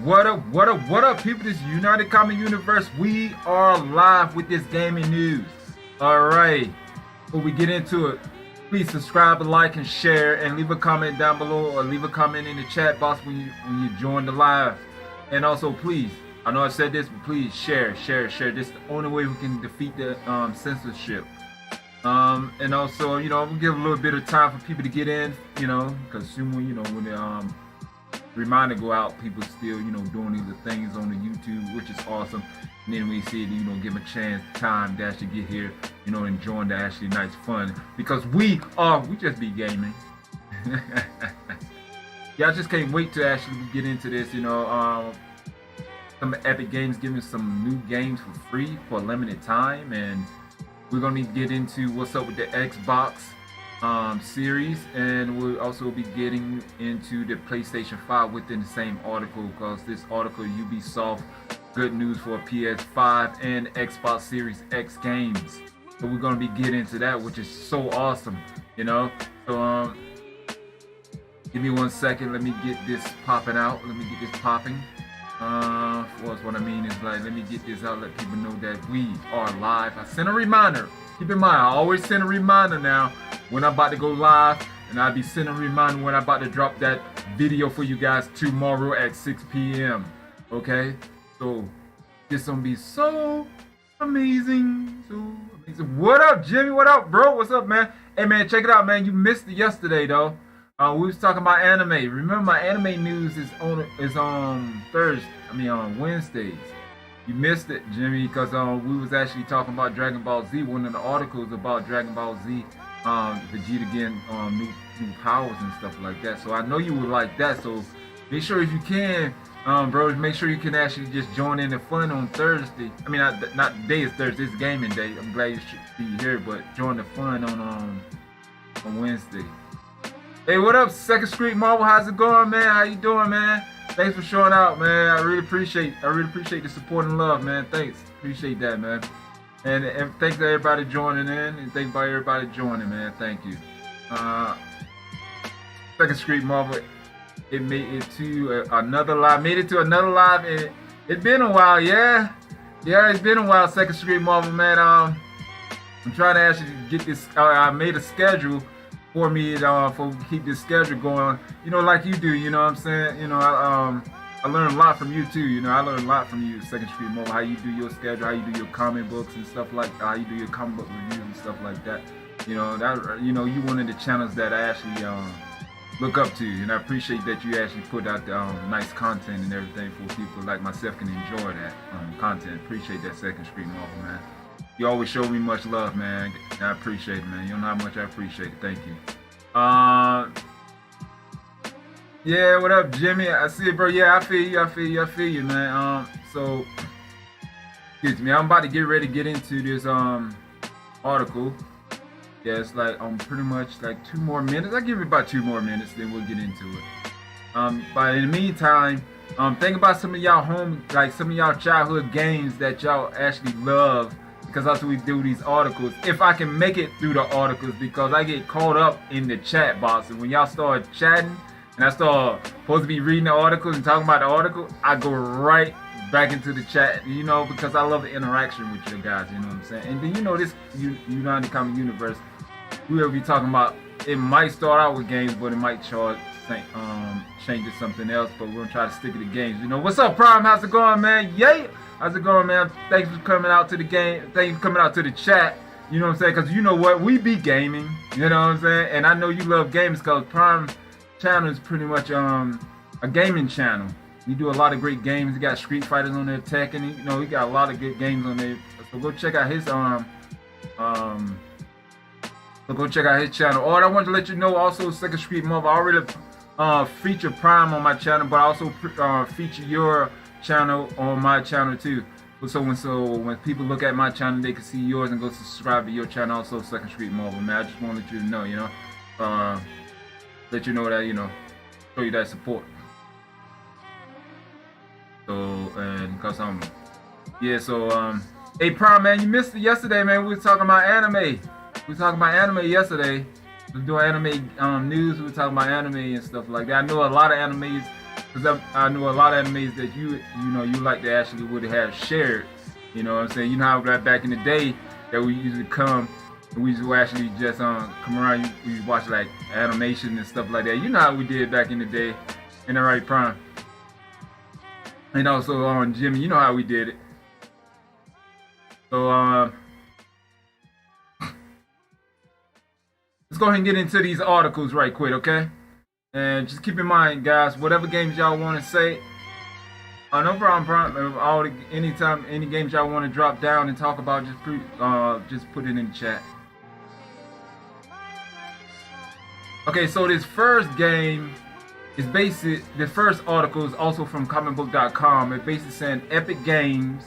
What up, people? This is United Comic Universe. We are live with this gaming news. All right, before we get into it, please subscribe, like, and share, and leave a comment down below, or leave a comment in the chat box when you join the live. And also, please, I know I said this, but please share. This is the only way we can defeat the censorship. And also, we'll give a little bit of time for people to get in, because soon, when the reminder go out, people still, doing these things on the YouTube, which is awesome. And then we see it, give them a chance, time to actually get here, and join the actually nice fun, because we just be gaming. Yeah, I just can't wait to actually get into this, some Epic Games giving some new games for free for a limited time, and we're gonna get into what's up with the Xbox series, and we'll also be getting into the PlayStation 5 within the same article, because this article, Ubisoft, good news for PS5 and Xbox Series X games. So we're gonna be getting into that, which is so awesome, So give me 1 second. Let me get this popping out. Let me get this popping. What I mean is, like, let me get this out. Let people know that we are live. I sent a reminder. Keep in mind, I always send a reminder now when I'm about to go live, and I'll be sending a reminder when I'm about to drop that video for you guys tomorrow at 6 p.m. Okay, so this gonna be so amazing. What up, Jimmy? What up, bro? What's up, man? Hey, man, check it out, man. You missed it yesterday, though. We was talking about anime. Remember, my anime news is on Thursday. On Wednesdays. You missed it, Jimmy, because we was actually talking about Dragon Ball Z. One of the articles about Dragon Ball Z, Vegeta getting new powers and stuff like that. So I know you would like that. So make sure, if you can, bro, make sure you can actually just join in the fun on Thursday. Not today is Thursday. It's gaming day. I'm glad you should be here, but join the fun on Wednesday. Hey, what up, Second Street Marvel? How's it going, man? How you doing, man? Thanks for showing out, man. I really appreciate the support and love, man. Thanks. Appreciate that, man. And thanks to everybody joining in, and thanks for everybody joining, man. Thank you. Second Street Marvel, it made it to another live. And it's been a while, yeah. Yeah, it's been a while, Second Street Marvel, man. I'm trying to actually get this. I made a schedule for me for keep this schedule going, like you do, what I'm saying? I learned a lot from you too, I learned a lot from you, Second Street Mobile, how you do your schedule, how you do your comic books and stuff like that, how you do your comic book reviews and stuff like that. You one of the channels that I actually look up to, and I appreciate that you actually put out the nice content and everything for people like myself can enjoy that content. Appreciate that, Second Street Mobile, man. You always show me much love, man. I appreciate it, man. You don't know how much I appreciate it. Thank you. Yeah, what up, Jimmy? I see it, bro. Yeah, I feel you, man. So, excuse me. I'm about to get ready to get into this article. Yeah, it's like pretty much like 2 more minutes. I'll give it about 2 more minutes, then we'll get into it. But in the meantime, think about some of y'all childhood games that y'all actually love, because that's what we do these articles. If I can make it through the articles, because I get caught up in the chat box, and when y'all start chatting and I start supposed to be reading the articles and talking about the article, I go right back into the chat, because I love the interaction with you guys, what I'm saying? And then this United Comic Universe, we'll be talking about, it might start out with games, but it might change to something else, but we're gonna try to stick to the games. What's up, Prime? How's it going, man? Yay! How's it going, man? Thanks for coming out to the game. Thanks for coming out to the chat. You know what I'm saying? Because you know what? We be gaming. You know what I'm saying? And I know you love games, because Prime channel is pretty much a gaming channel. You do a lot of great games. You got Street Fighters on there, Tekken. He got a lot of good games on there. So go check out his channel. Oh, and I wanted to let you know also, Second Street Marvel, I already feature Prime on my channel, but I also feature your channel on my channel too. So when people look at my channel, they can see yours and go subscribe to your channel also, Second Street Marvel, man. I just want to let you know, let you know that, show you that support. So, and because hey, Prime, man, you missed it yesterday, man. We were talking about anime. yesterday. We were doing anime news. We were talking about anime and stuff like that. I know a lot of animes because I know a lot of animes that you like to actually would have shared. You know what I'm saying? You know how back in the day that we usually come and we used to actually just come around. We watch like animation and stuff like that. You know how we did back in the day, in the right prime. And also on Jimmy, you know how we did it. So let's go ahead and get into these articles right quick, okay? And just keep in mind, guys, whatever games y'all want to say, no problem. Anytime, any games y'all want to drop down and talk about, just put it in the chat. Okay, so this first game is basic. The first article is also from comicbook.com. It's basically saying Epic Games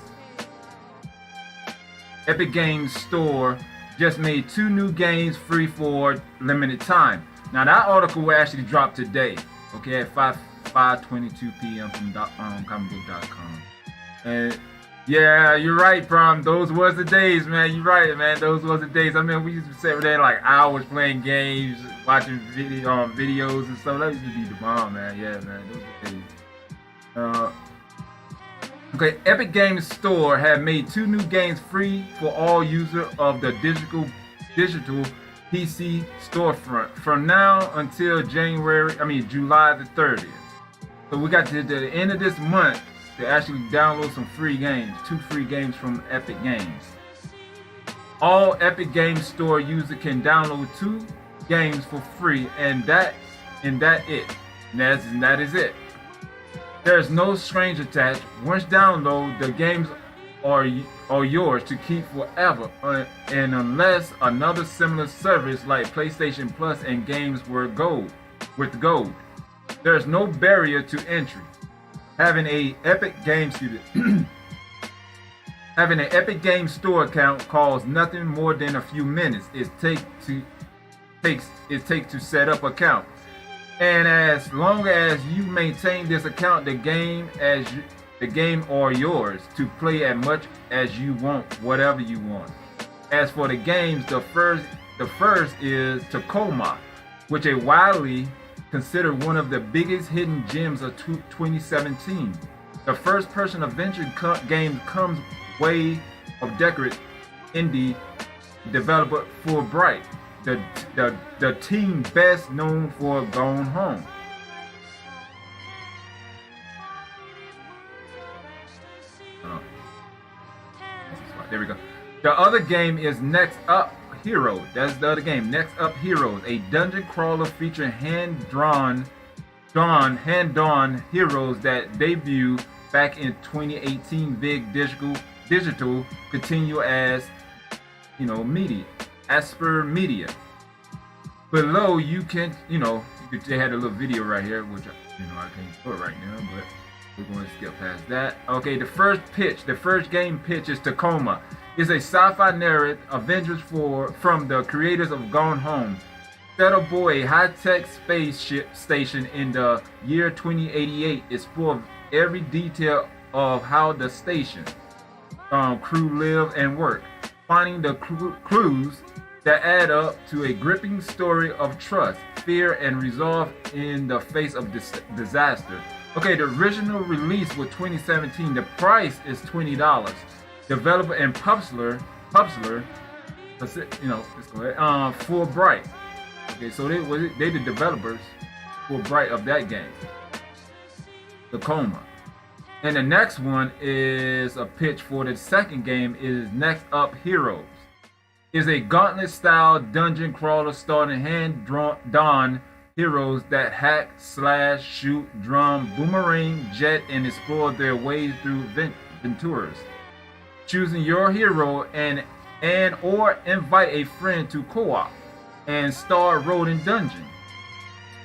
Store just made 2 new games free for limited time. Now that article will actually drop today, okay, at 5:22 p.m. from comicbook.com. And yeah, you're right, Prom. Those was the days, man. You're right, man. Those was the days. I mean, we used to sit there like hours playing games, watching videos and stuff. That used to be the bomb, man. Yeah, man. Those were the days. Okay, Epic Games Store have made 2 new games free for all users of the digital PC storefront from now until July the 30th. So we got to the end of this month to actually download some free games, 2 free games from Epic Games. All Epic Games Store users can download 2 games for free, and that is it. There's no strings attached. Once downloaded, the games are yours to keep forever, and unless another similar service like PlayStation Plus and games with gold. There's no barrier to entry. Having an Epic Games Store account costs nothing more than a few minutes. It takes to set up an account. And as long as you maintain this account, the game are yours to play as much as you want, whatever you want. As for the games, the first is Tacoma, which is widely considered one of the biggest hidden gems of 2017. The first-person adventure game comes way of decorate indie developer Fulbright, the team best known for Gone Home. There we go. The other game is Next Up Heroes. That's the other game. Next Up Heroes, a dungeon crawler featuring hand-drawn heroes that debuted back in 2018. Big digital continue as media. Asper Media. Below they had a little video right here, which I can't put right now, but we're going to skip past that. Okay, the first game pitch is Tacoma. It's a sci-fi narrative adventure from the creators of Gone Home. Set aboard a high-tech spaceship station in the year 2088. Explore every detail of how the station crew live and work, finding the clues that add up to a gripping story of trust, fear, and resolve in the face of disaster. Okay, the original release was 2017. The price is $20. Developer and publisher, let's go ahead. Fulbright. Okay, so they the developers, Fulbright, of that game, Tacoma. And the next one is a pitch for the second game is Next Up Heroes. Is a gauntlet-style dungeon crawler starring hand-drawn heroes that hack, slash, shoot, drum, boomerang, jet, and explore their ways through Venturas. Choosing your hero and or invite a friend to co-op and start rolling dungeon.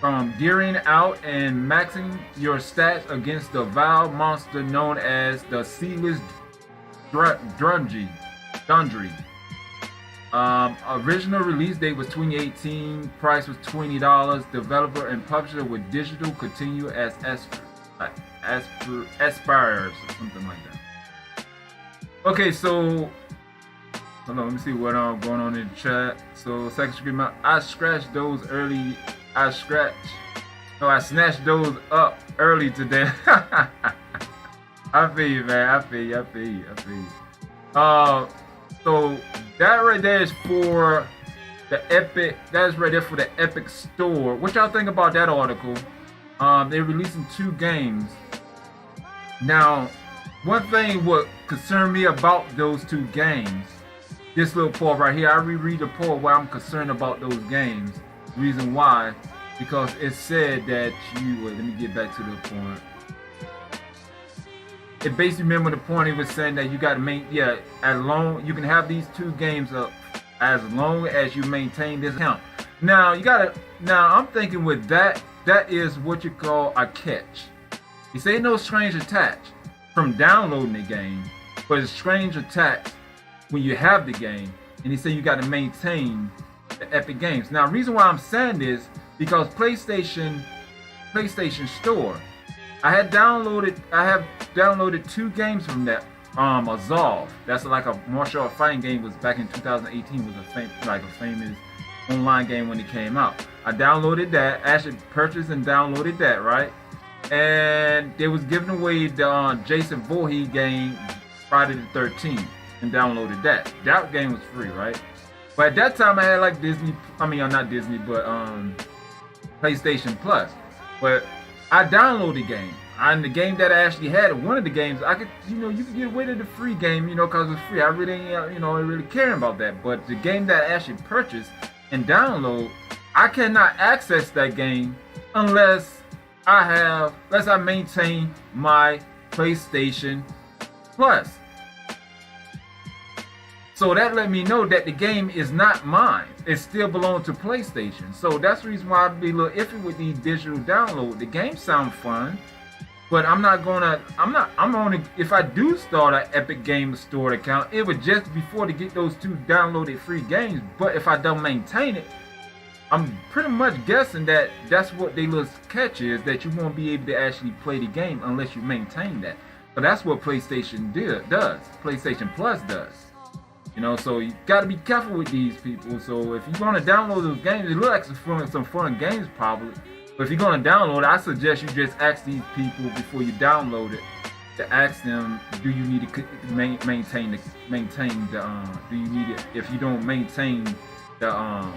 From gearing out and maxing your stats against the vile monster known as the Sealess Dundry. Original release date was 2018. Price was $20. Developer and publisher with digital continue as aspires or something like that. Okay, so hold on, let me see what going on in the chat. So second screen, I snatched those up early today. I feel you, man. I feel you. I feel you. I feel you. So that right there is for the Epic. That is right there for the Epic Store. What y'all think about that article? They're releasing 2 games. Now, one thing what concerned me about those 2 games, this little part right here, I reread the part why I'm concerned about those games. Reason why, because it said that you, wait, let me get back to the point. It basically, remember the point it was saying that you got to as long, you can have these 2 games up as long as you maintain this account. Now, I'm thinking with that is what you call a catch. You say no strings attached from downloading the game, but it's strings attached when you have the game, and you say you got to maintain the Epic Games. Now, the reason why I'm saying this because PlayStation Store, I have downloaded 2 games from that. Azov, that's like a martial art fighting game, was back in 2018, was a famous online game when it came out. I downloaded that, actually purchased and downloaded that, right? And they was giving away the Jason Voorhees game Friday the 13th, and downloaded that. That game was free, right? But at that time I had like not Disney, but PlayStation Plus. But I downloaded the game. And the game that I actually had, one of the games, I could, you could get away with the free game, because it's free. I really, I really caring about that. But the game that I actually purchased and download, I cannot access that game unless I maintain my PlayStation Plus. So that let me know that the game is not mine. It still belongs to PlayStation. So that's the reason why I'd be a little iffy with these digital downloads. The game sound fun, but I'm only, if I do start an Epic Games Store account, it would just be to get those 2 downloaded free games. But if I don't maintain it, I'm pretty much guessing that that's what they little catch is, that you won't be able to actually play the game unless you maintain that. So that's what PlayStation does. PlayStation Plus does. So you got to be careful with these people. So if you're going to download those games, it looks like some fun games probably. But if you're going to download it, I suggest you just ask these people before you download it, to ask them, do you need to maintain the do you need it? If you don't maintain the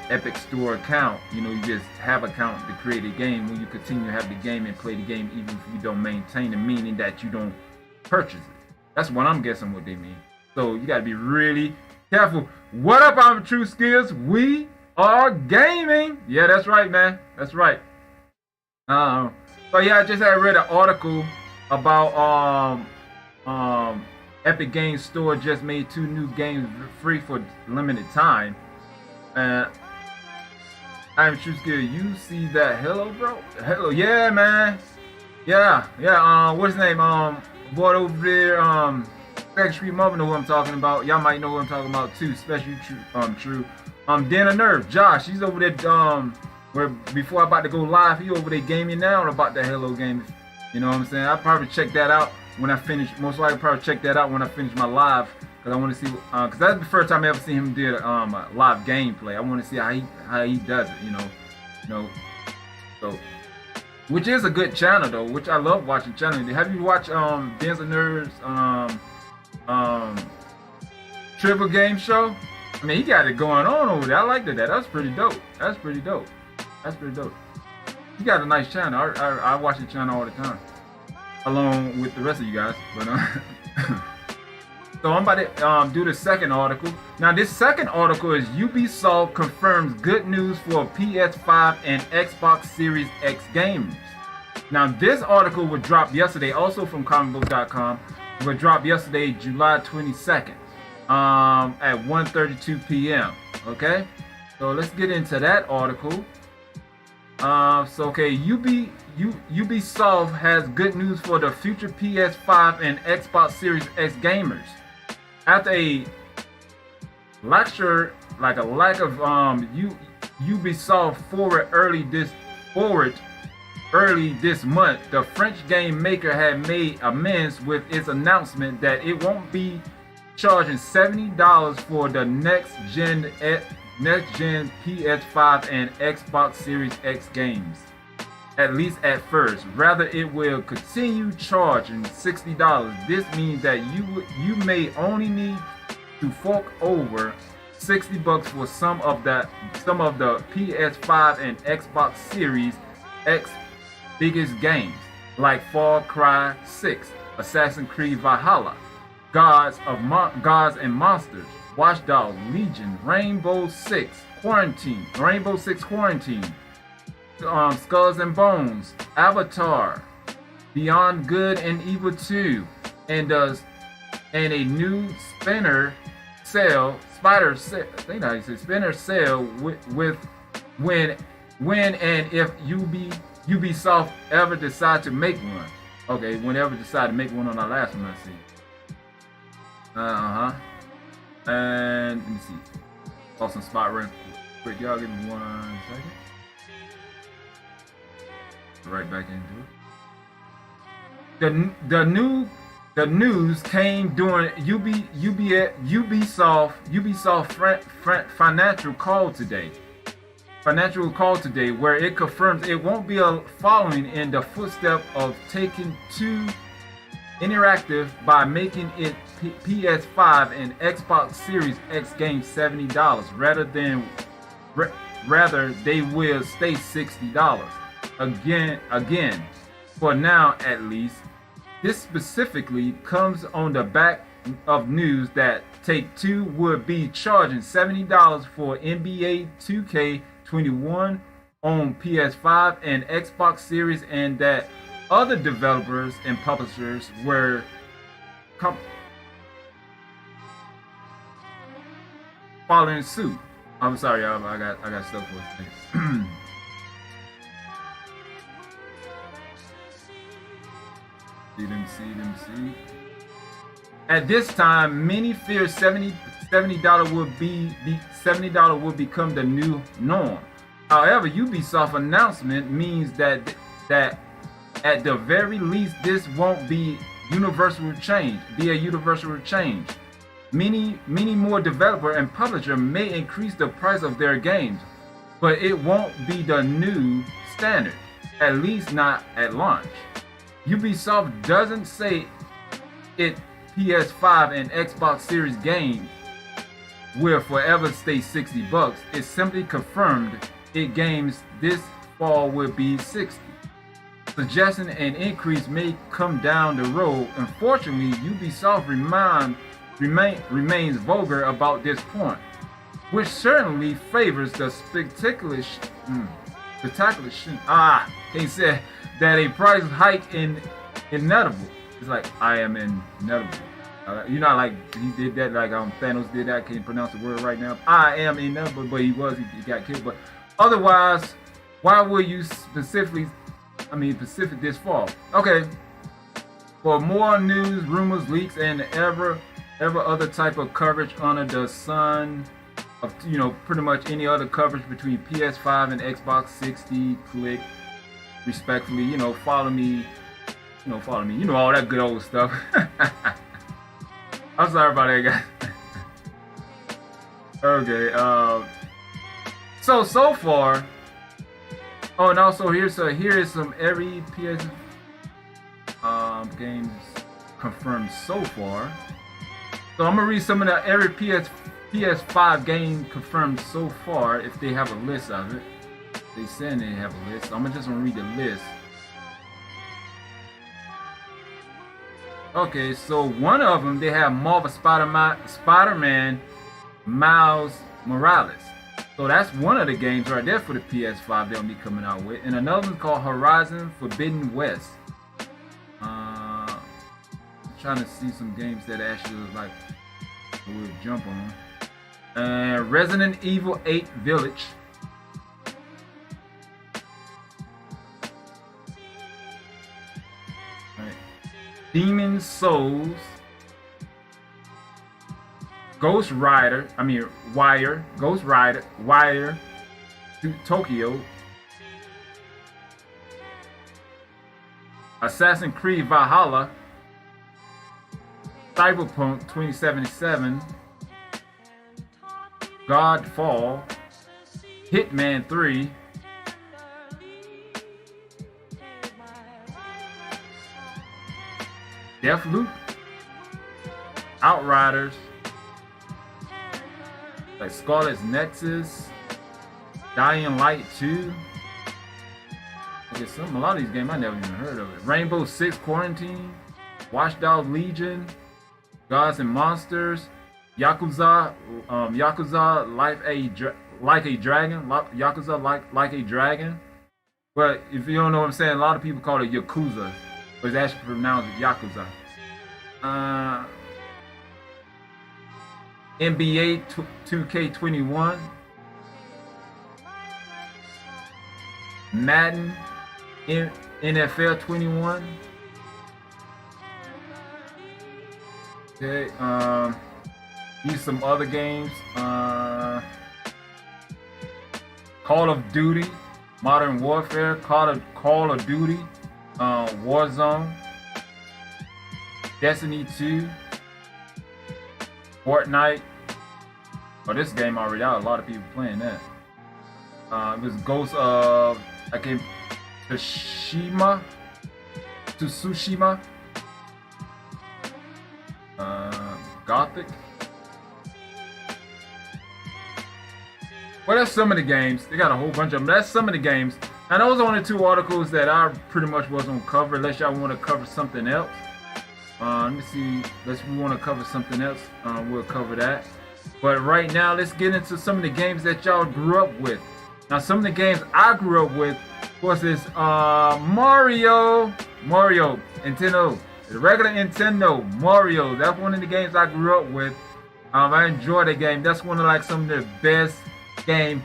Epic Store account, you just have account to create a game. When you continue to have the game and play the game, even if you don't maintain it, meaning that you don't purchase it. That's what I'm guessing what they mean. So you gotta be really careful. What up, I'm True Skills? We are gaming. Yeah, that's right, man. That's right. So yeah, I just had read an article about Epic Games Store just made 2 new games free for limited time. And I'm True Skills. You see that? Hello, bro. Hello, yeah, man. Yeah. What's his name? Boy over there. Spec Street Mother know who I'm talking about. Y'all might know who I'm talking about too. Especially True. Dan of Nerve, Josh, he's over there. Where before I about to go live, he over there gaming now about the Halo game. You know what I'm saying? I'll probably check that out when I finish. Most likely, probably check that out when I finish my live, because I want to see. Because that's the first time I ever seen him do a live gameplay. I want to see how he does it. So. Which is a good channel though. Which I love watching channel. Have you watched Dan of Nerve's Triple Game Show? I mean, he got it going on over there. I liked that. That's pretty dope. He got a nice channel. I watch the channel all the time, along with the rest of you guys. But so I'm about to do the second article. Now, this second article is Ubisoft confirms good news for PS5 and Xbox Series X gamers. Now, this article was dropped yesterday, also from comicbook.com. It was dropped yesterday, July 22nd, at 1:32 p.m. Okay, so let's get into that article. Ubisoft has good news for the future PS5 and Xbox Series X gamers. After a lack of Ubisoft forward early this month, the French game maker had made amends with its announcement that it won't be charging $70 for the next gen PS5 and Xbox Series X games. at least at first. Rather, it will continue charging $60. This means that you may only need to fork over $60 for some of the PS5 and Xbox Series X biggest games like Far Cry 6, Assassin's Creed Valhalla, Gods and Monsters, Watch Dogs Legion, Rainbow Six Quarantine, Skulls and Bones, Avatar, Beyond Good and Evil 2, and a new Splinter Cell. I think how you say Splinter Cell with when and if Ubisoft ever decide to make one. Okay, whenever decide to make one on our last one, let's see. And let me see. Lost some spot right quick. Y'all give me 1 second. Right back into it. The news came during Ubisoft financial call today, where it confirms it won't be following in the footsteps of Take-Two Interactive by making it PS5 and Xbox Series X games $70. Rather they will stay $60. Again, for now at least. This specifically comes on the back of news that Take-Two would be charging $70 for NBA 2K21 on PS5 and Xbox Series, and that other developers and publishers were following suit. I'm sorry, y'all. I got stuff for a second. Let me see. At this time, many fear $70 would become the new norm. However, Ubisoft announcement means that at the very least this won't be a universal change. Many more developer and publisher may increase the price of their games, but it won't be the new standard, at least not at launch. Ubisoft doesn't say it PS5 and Xbox Series game will forever stay $60. It simply confirmed it games this fall will be $60. Suggesting an increase may come down the road. Unfortunately, Ubisoft remains vulgar about this point, which certainly favors the spectacular can't say that a price hike inevitable. It's like, I am inevitable. You know, like he did that, like Thanos did that. Can't pronounce the word right now. I am inevitable, but he got killed. But otherwise, why would you specific this fall? Okay. For more news, rumors, leaks, and ever other type of coverage under the sun of pretty much any other coverage between PS5 and Xbox 60, click respectfully, follow me, all that good old stuff. I'm sorry about that, guys. Okay, so far, oh, and also here is some every PS games confirmed so far. So I'm gonna read some of the every PS5 game confirmed so far, if they have a list of it. They said they have a list. So I'm just gonna read the list. Okay, so one of them, they have Marvel Spider-Man Miles Morales. So that's one of the games right there for the PS5 they'll be coming out with. And another one's called Horizon Forbidden West. Trying to see some games that actually like we'll jump on. Resident Evil 8 Village. Demon Souls, Wire to Tokyo, Assassin's Creed Valhalla, Cyberpunk 2077, Godfall, Hitman 3, Deathloop, Outriders, like Scarlet's Nexus, Dying Light 2. Okay, a lot of these games I never even heard of it. Rainbow Six Quarantine, Watchdog Legion, Gods and Monsters, Yakuza, Yakuza like a Dragon, Yakuza like a Dragon. But if you don't know what I'm saying, a lot of people call it Yakuza, but it's actually pronounced Yakuza. NBA 2K21, Madden, NFL 21. Okay, use some other games. Call of Duty, Modern Warfare, Call of Duty, Warzone, Destiny 2, Fortnite. Oh, this game already out. A lot of people playing that. It was Ghost of Tsushima. Gothic. Well, that's some of the games. They got a whole bunch of them. That's some of the games. Now, those are only 2 articles that I pretty much was going to cover, unless y'all want to cover something else. Let me see. Unless we want to cover something else, we'll cover that. But right now, let's get into some of the games that y'all grew up with. Now, some of the games I grew up with was this Mario, Nintendo, the regular Nintendo Mario. That's one of the games I grew up with. I enjoy the game. That's one of like some of the best game,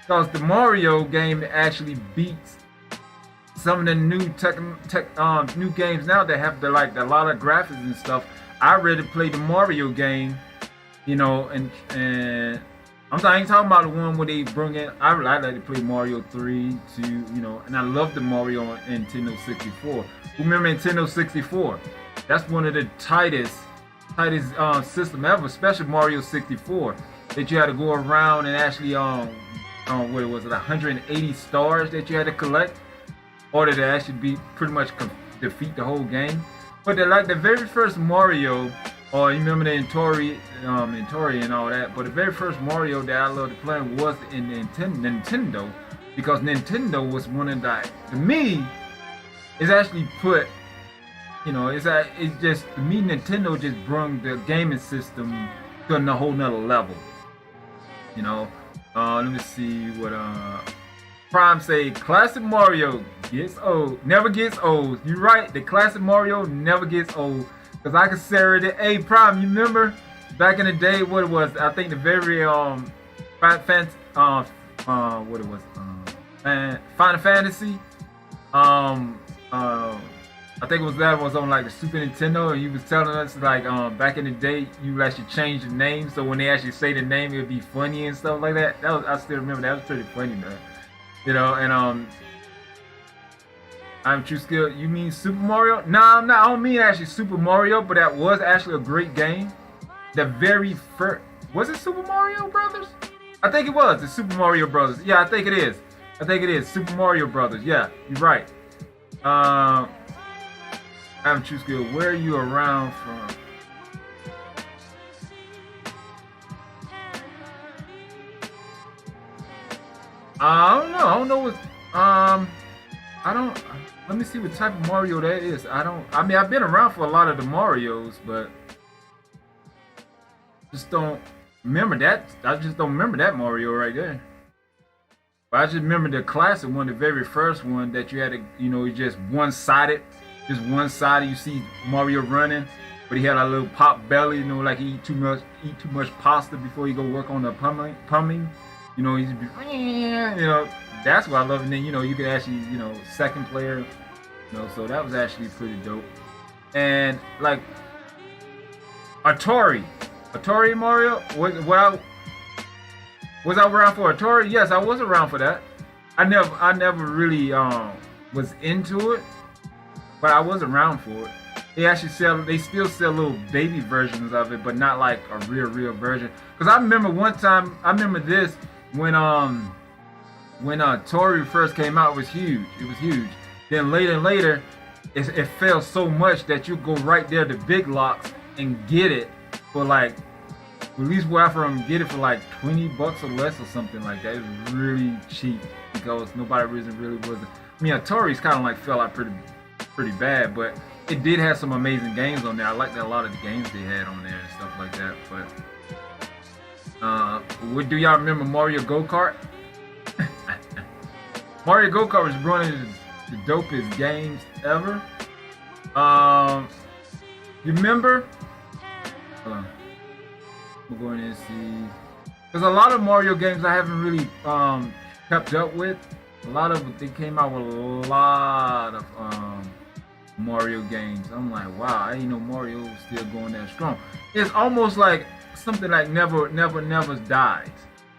because the Mario game actually beats some of the new new games now that have a lot of graphics and stuff. I rather play the Mario game, you know, and I ain't talking about the one where they bring in. I like to play Mario 3, 2, you know, and I love the Mario on Nintendo 64. Remember Nintendo 64? That's one of the tightest system ever, especially Mario 64. That you had to go around and actually what was it, 180 stars that you had to collect, or to actually be pretty much defeat the whole game. But the very first Mario, or you remember the Intori and all that. But the very first Mario that I loved playing was in Nintendo, because Nintendo was one of the, to me, it's actually put, you know, it's just, to me, Nintendo just brought the gaming system to a whole nother level. You know, let me see what Prime say. Classic Mario gets old, never gets old. You're right, the classic Mario never gets old. Cause I consider it. Hey Prime, you remember back in the day what it was? I think the very what it was? Final Fantasy. I think it was on like the Super Nintendo, and you was telling us like back in the day you actually change the name, so when they actually say the name, it would be funny and stuff like that. I still remember that was pretty funny, man. You know, and I'm True Skill. You mean Super Mario? No, I'm not. I don't mean actually Super Mario, but that was actually a great game. The very first, was it Super Mario Brothers? I think it was the Super Mario Brothers. Yeah, I think it is. Super Mario Brothers. Yeah, you're right. I'm True Skill. Where are you around from? I don't know what. I don't. Let me see what type of Mario that is. I mean, I've been around for a lot of the Marios, but just don't remember that. I just don't remember that Mario right there. But I just remember the classic one, the very first one that you had to, you know, just one-sided. You see Mario running, but he had a little pop belly, you know, like he eat too much pasta before he go work on the plumbing. You know, he's, you know, that's what I love. And then, you know, you could actually, you know, second player, you know, so that was actually pretty dope. And like Atari Mario, was I around for Atari? Yes, I was around for that. I never really was into it, but I was around for it. They still sell little baby versions of it, but not like a real version. Cause I remember one time, this when Atari first came out, it was huge. Then later, it fails so much that you go right there to Big Lots and get it for like, at least where I'm from, get it for like $20 or less or something like that. It's really cheap because nobody really was. I mean, Atari's kind of like fell out pretty bad, but it did have some amazing games on there. I liked a lot of the games they had on there and stuff like that. But do y'all remember Mario Go-Kart? Mario Go-Kart was one of the dopest games ever. You remember? We're going to see. There's a lot of Mario games I haven't really kept up with. A lot of they came out with a lot of Mario games. I'm like, wow, I didn't know Mario was still going that strong. It's almost like something like never dies.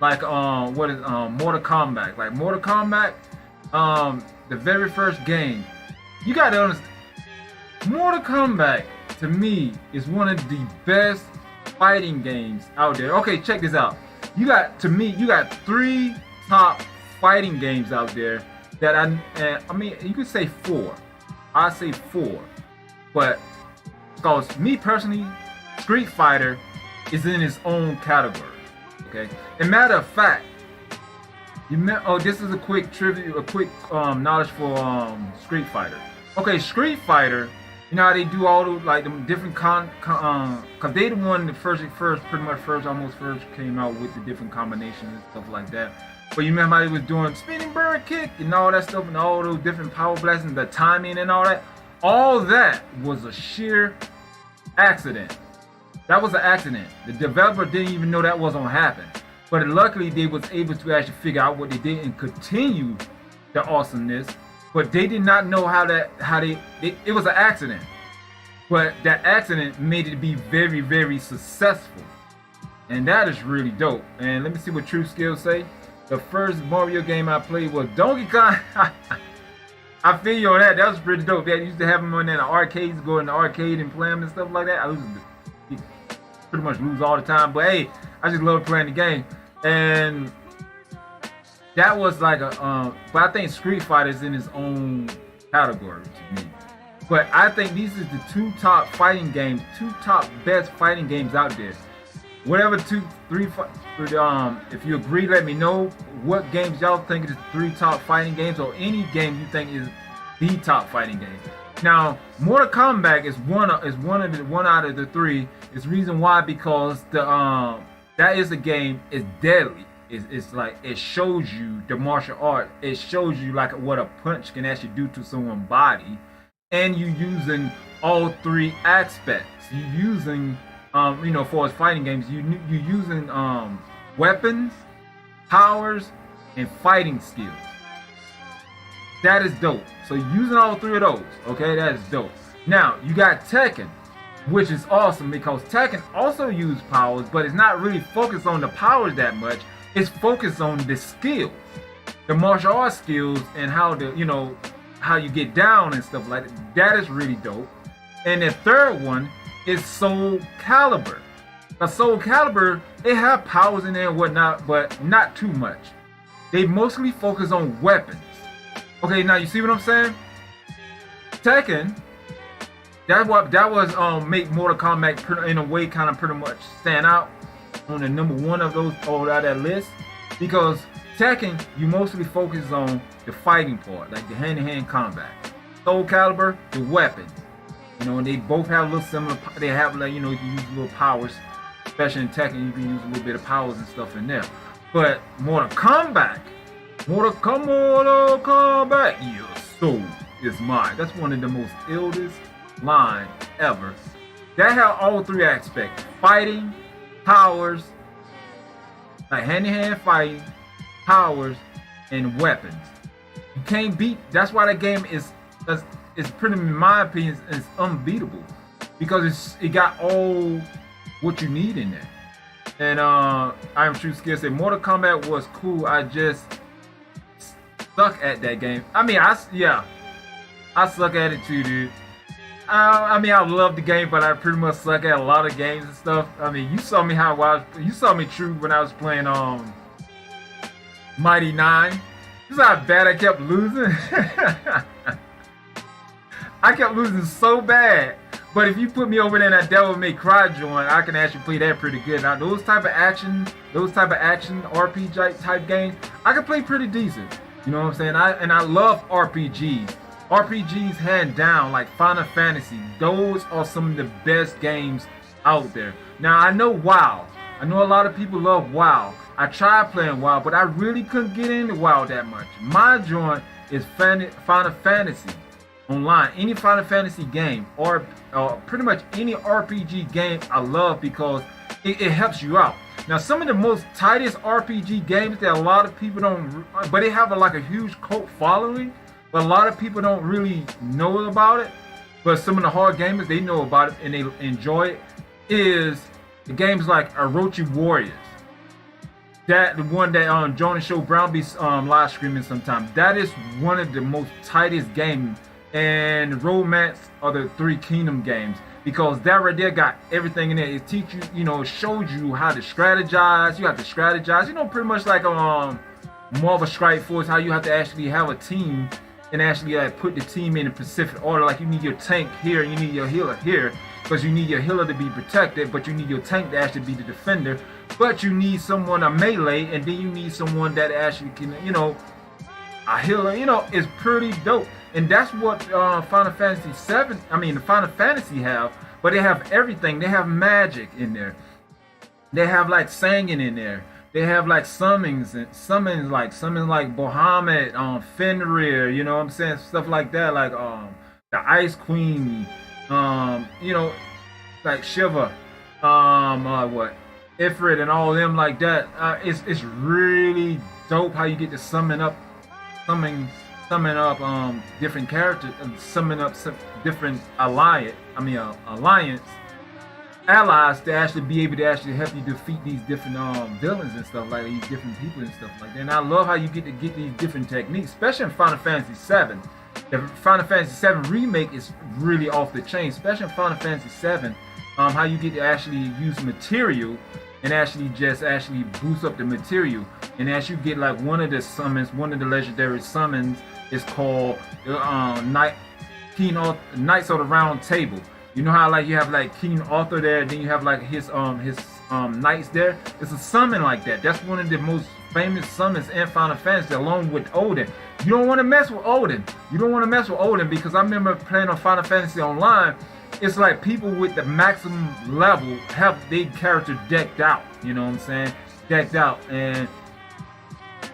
Like what is Mortal Kombat? Like Mortal Kombat, the very first game. You gotta understand, Mortal Kombat to me is one of the best fighting games out there. Okay, check this out. You got 3 top fighting games out there that I mean you could say 4. I say 4, but because me personally, Street Fighter is in its own category. Okay, and matter of fact, this is a quick trivia, a quick knowledge for Street Fighter. Okay, Street Fighter. You know how they do all the like the different cause they the one that first came out with the different combinations and stuff like that. But you remember how they was doing spinning bird kick and all that stuff and all those different power blasts and the timing and all that. All that was a sheer accident. That was an accident. The developer didn't even know that was gonna happen. But luckily they was able to actually figure out what they did and continue the awesomeness. But they did not know it was an accident. But that accident made it be very, very successful. And that is really dope. And let me see what True Skills say. The first Mario game I played was Donkey Kong. I feel you on that. That was pretty dope. They used to have them in the arcades, go in the arcade and play them and stuff like that. Pretty much lose all the time. But hey, I just love playing the game. And that was like but I think Street Fighter is in its own category to me. But I think these are the 2 top fighting games, 2 top best fighting games out there. Whatever 2, 3, 5, if you agree, let me know what games y'all think is the 3 top fighting games, or any game you think is the top fighting game. Now, Mortal Kombat is one out of the 3. It's reason why, because that is a game. It's deadly. It's like it shows you the martial art. It shows you like what a punch can actually do to someone's body, and you using all 3 aspects. You using for as fighting games, you using weapons, powers, and fighting skills. That is dope. So using all 3 of those, okay, that is dope. Now you got Tekken, which is awesome because Tekken also use powers, but it's not really focused on the powers that much. It's focused on the skills, the martial arts skills, and how you get down and stuff like that. That is really dope. And the third one is Soul Calibur. The Soul Calibur, they have powers in there and whatnot, but not too much. They mostly focus on weapons. Okay, now you see what I'm saying? Tekken, that was make Mortal Kombat in a way kind of pretty much stand out on the number 1 of those out of that list, because Tekken, you mostly focus on the fighting part, like the hand-to-hand combat. Soul Calibur, the weapons. And they both have a little similar. They have like you can use little powers, especially in Tekken. You can use a little bit of powers and stuff in there. But Mortal Kombat, your soul is mine. That's one of the most illest line ever. That have all 3 aspects: fighting, powers, like hand-to-hand fighting, powers, and weapons. You can't beat. That's why that game is pretty, in my opinion, is unbeatable, because it got all what you need in there. And I'm True Skills said Mortal Kombat was cool. I just suck at that game. I mean, I suck at it too, dude. I mean, I love the game, but I pretty much suck at a lot of games and stuff. I mean, you saw me you saw me true when I was playing Mighty 9. This is how bad I kept losing. I kept losing so bad. But if you put me over there in that Devil May Cry joint, I can actually play that pretty good. Now those type of action RPG type games, I can play pretty decent. You know what I'm saying? I love RPGs. RPGs hand down, like Final Fantasy. Those are some of the best games out there. Now I know WoW. I know a lot of people love WoW. I tried playing WoW, but I really couldn't get into WoW that much. My joint is Final Fantasy online. Any Final Fantasy game or pretty much any RPG game I love because it helps you out. Now some of the most tightest RPG games that a lot of people don't, but they have like a huge cult following, but a lot of people don't really know about it. But some of the hard gamers, they know about it and they enjoy it. Is the games like Orochi Warriors. That the one that Jonas Show Brown be live streaming sometimes. That is one of the most tightest games. And Romance are the Three Kingdom games because that right there got everything in there. It teach you, it shows you how to strategize. You have to strategize, pretty much like Marvel Strike Force, how you have to actually have a team and actually put the team in a specific order. Like you need your tank here, and you need your healer here, because you need your healer to be protected, but you need your tank to actually be the defender. But you need someone a melee, and then you need someone that actually can, a healer. Is pretty dope. And that's what Final Fantasy 7, the Final Fantasy have, but they have everything. They have magic in there. They have like singing in there. They have like summons like Bahamut, Fenrir, you know what I'm saying? Stuff like that, like the Ice Queen, like Shiva, Ifrit and all of them like that. It's really dope how you get to summon up different characters, summon up some different alliance allies to actually be able to actually help you defeat these different villains and stuff like that, these different people and stuff like that. And I love how you get these different techniques, especially in Final Fantasy 7. The Final Fantasy 7 remake is really off the chain, especially in Final Fantasy 7. How you get to actually use material and actually boost up the material. And as you get like one of the legendary summons is called Knights of the Round Table. You know how like you have like King Arthur there, then you have like his knights there. It's a summon like that. That's one of the most famous summons in Final Fantasy, along with Odin. You don't want to mess with Odin. Because I remember playing on Final Fantasy Online. It's like people with the maximum level have their character decked out. You know what I'm saying? Decked out, and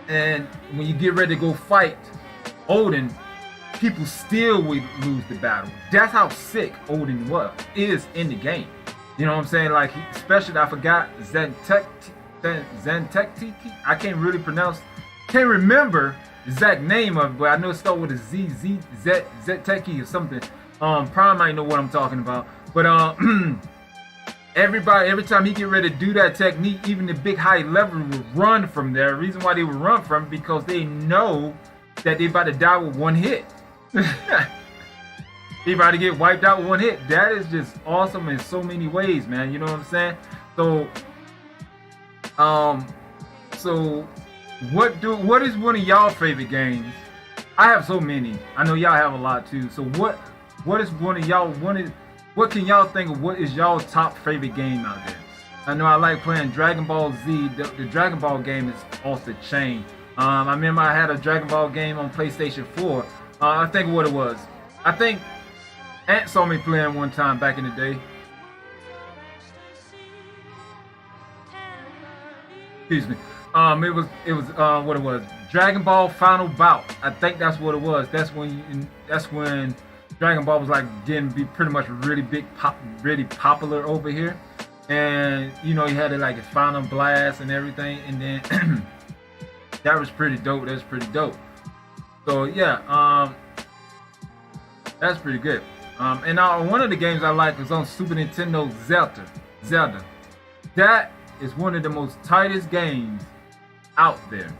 when you get ready to go fight Odin, people still would lose the battle. That's how sick Odin is in the game. You know what I'm saying? Like, especially, I forgot Zenteki. I can't remember the exact name of it, but I know it starts with a Zenteki or something. Prime might know what I'm talking about. But every time he get ready to do that technique, even the big high level will run from there. The reason why they would run from it, because they know that they about to die with one hit. They about to get wiped out with one hit. That is just awesome in so many ways, man. You know what I'm saying? So what is one of y'all favorite games? I have so many. I know y'all have a lot too. So what is one of y'all what can y'all think of what is y'all top favorite game out there? I know I like playing Dragon Ball Z. The Dragon Ball game is off the chain. I remember I had a Dragon Ball game on PlayStation 4. I think what it was. I think Ant saw me playing one time back in the day. Excuse me. It was what it was. Dragon Ball Final Bout. I think that's what it was. That's when Dragon Ball was like getting pretty much really popular over here. And you had it like a Final Blast and everything, and then that was pretty dope. So yeah, that's pretty good. And one of the games I like was on Super Nintendo, Zelda. That is one of the most tightest games out there.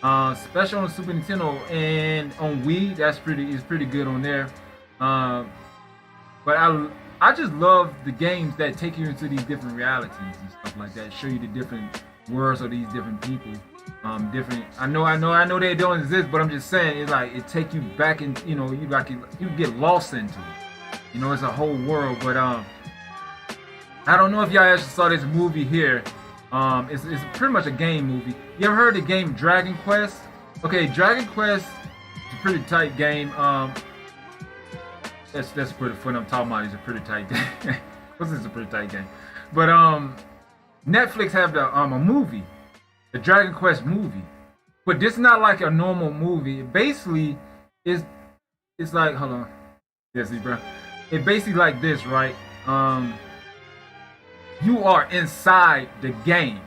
Especially on the Super Nintendo and on Wii, is pretty good on there. But I just love the games that take you into these different realities and stuff like that. Show you the different worlds of these different people. Different. I know they don't exist, but I'm just saying it's like it take you back and you get lost into it. It's a whole world. But I don't know if y'all actually saw this movie here. It's pretty much a game movie. You ever heard the game Dragon Quest? Okay, Dragon Quest is a pretty tight game. That's pretty fun. I'm talking about it's a pretty tight game. This is a pretty tight game. But Netflix have a movie, the Dragon Quest movie. But this is not like a normal movie. It basically it's like, hold on. Yeah, see, bro. It basically like this, right? You are inside the game.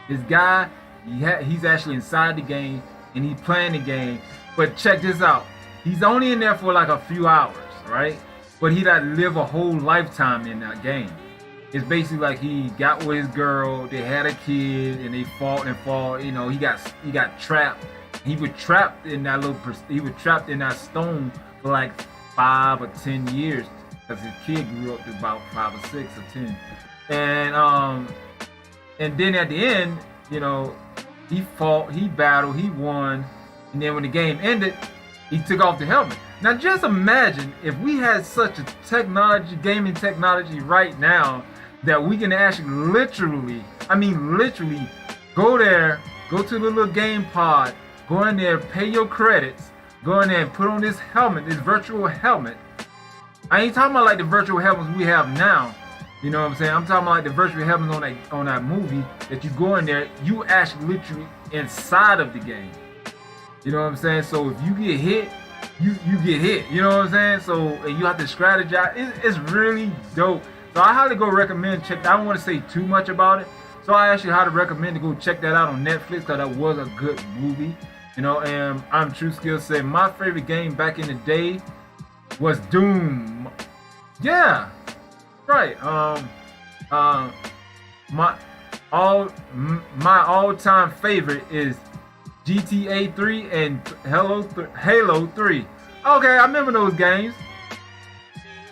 This guy, he's actually inside the game and he's playing the game. But check this out. He's only in there for like a few hours, right? But he got to live a whole lifetime in that game. It's basically like he got with his girl, they had a kid, and they fought and fought. He got trapped. He was trapped in that stone for like 5 or 10 years because his kid grew up to about 5 or 6 or 10. And then at the end, he fought, he battled, he won, and then when the game ended, he took off the helmet. Now just imagine if we had such a gaming technology right now that we can actually literally go there, go to the little game pod, go in there, pay your credits, go in there and put on this helmet, this virtual helmet. I ain't talking about like the virtual helmets we have now. You know what I'm saying? I'm talking about like the virtual helmets on that movie that you go in there, you actually literally inside of the game. You know what I'm saying? So if you get hit, you get hit. You know what I'm saying? So and you have to strategize. It's really dope. So I highly recommend check. I don't want to say too much about it. So I actually highly recommend to go check that out on Netflix because that was a good movie. And I'm True Skill said my favorite game back in the day was Doom. Yeah. Right. My all-time favorite is GTA 3 and Halo 3. Okay, I remember those games.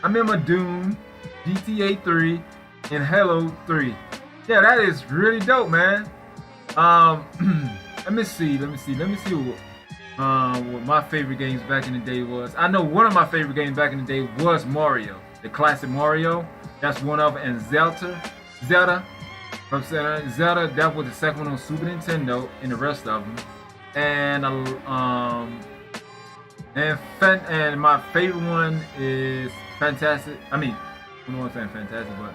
I remember Doom, GTA 3, and Halo 3. Yeah, that is really dope, man. Let me see what my favorite games back in the day was. I know one of my favorite games back in the day was Mario, the classic Mario. That's one of them, and Zelda, that was the second one on Super Nintendo, and the rest of them. And my favorite one is Fantastic. I don't want to say Fantastic, but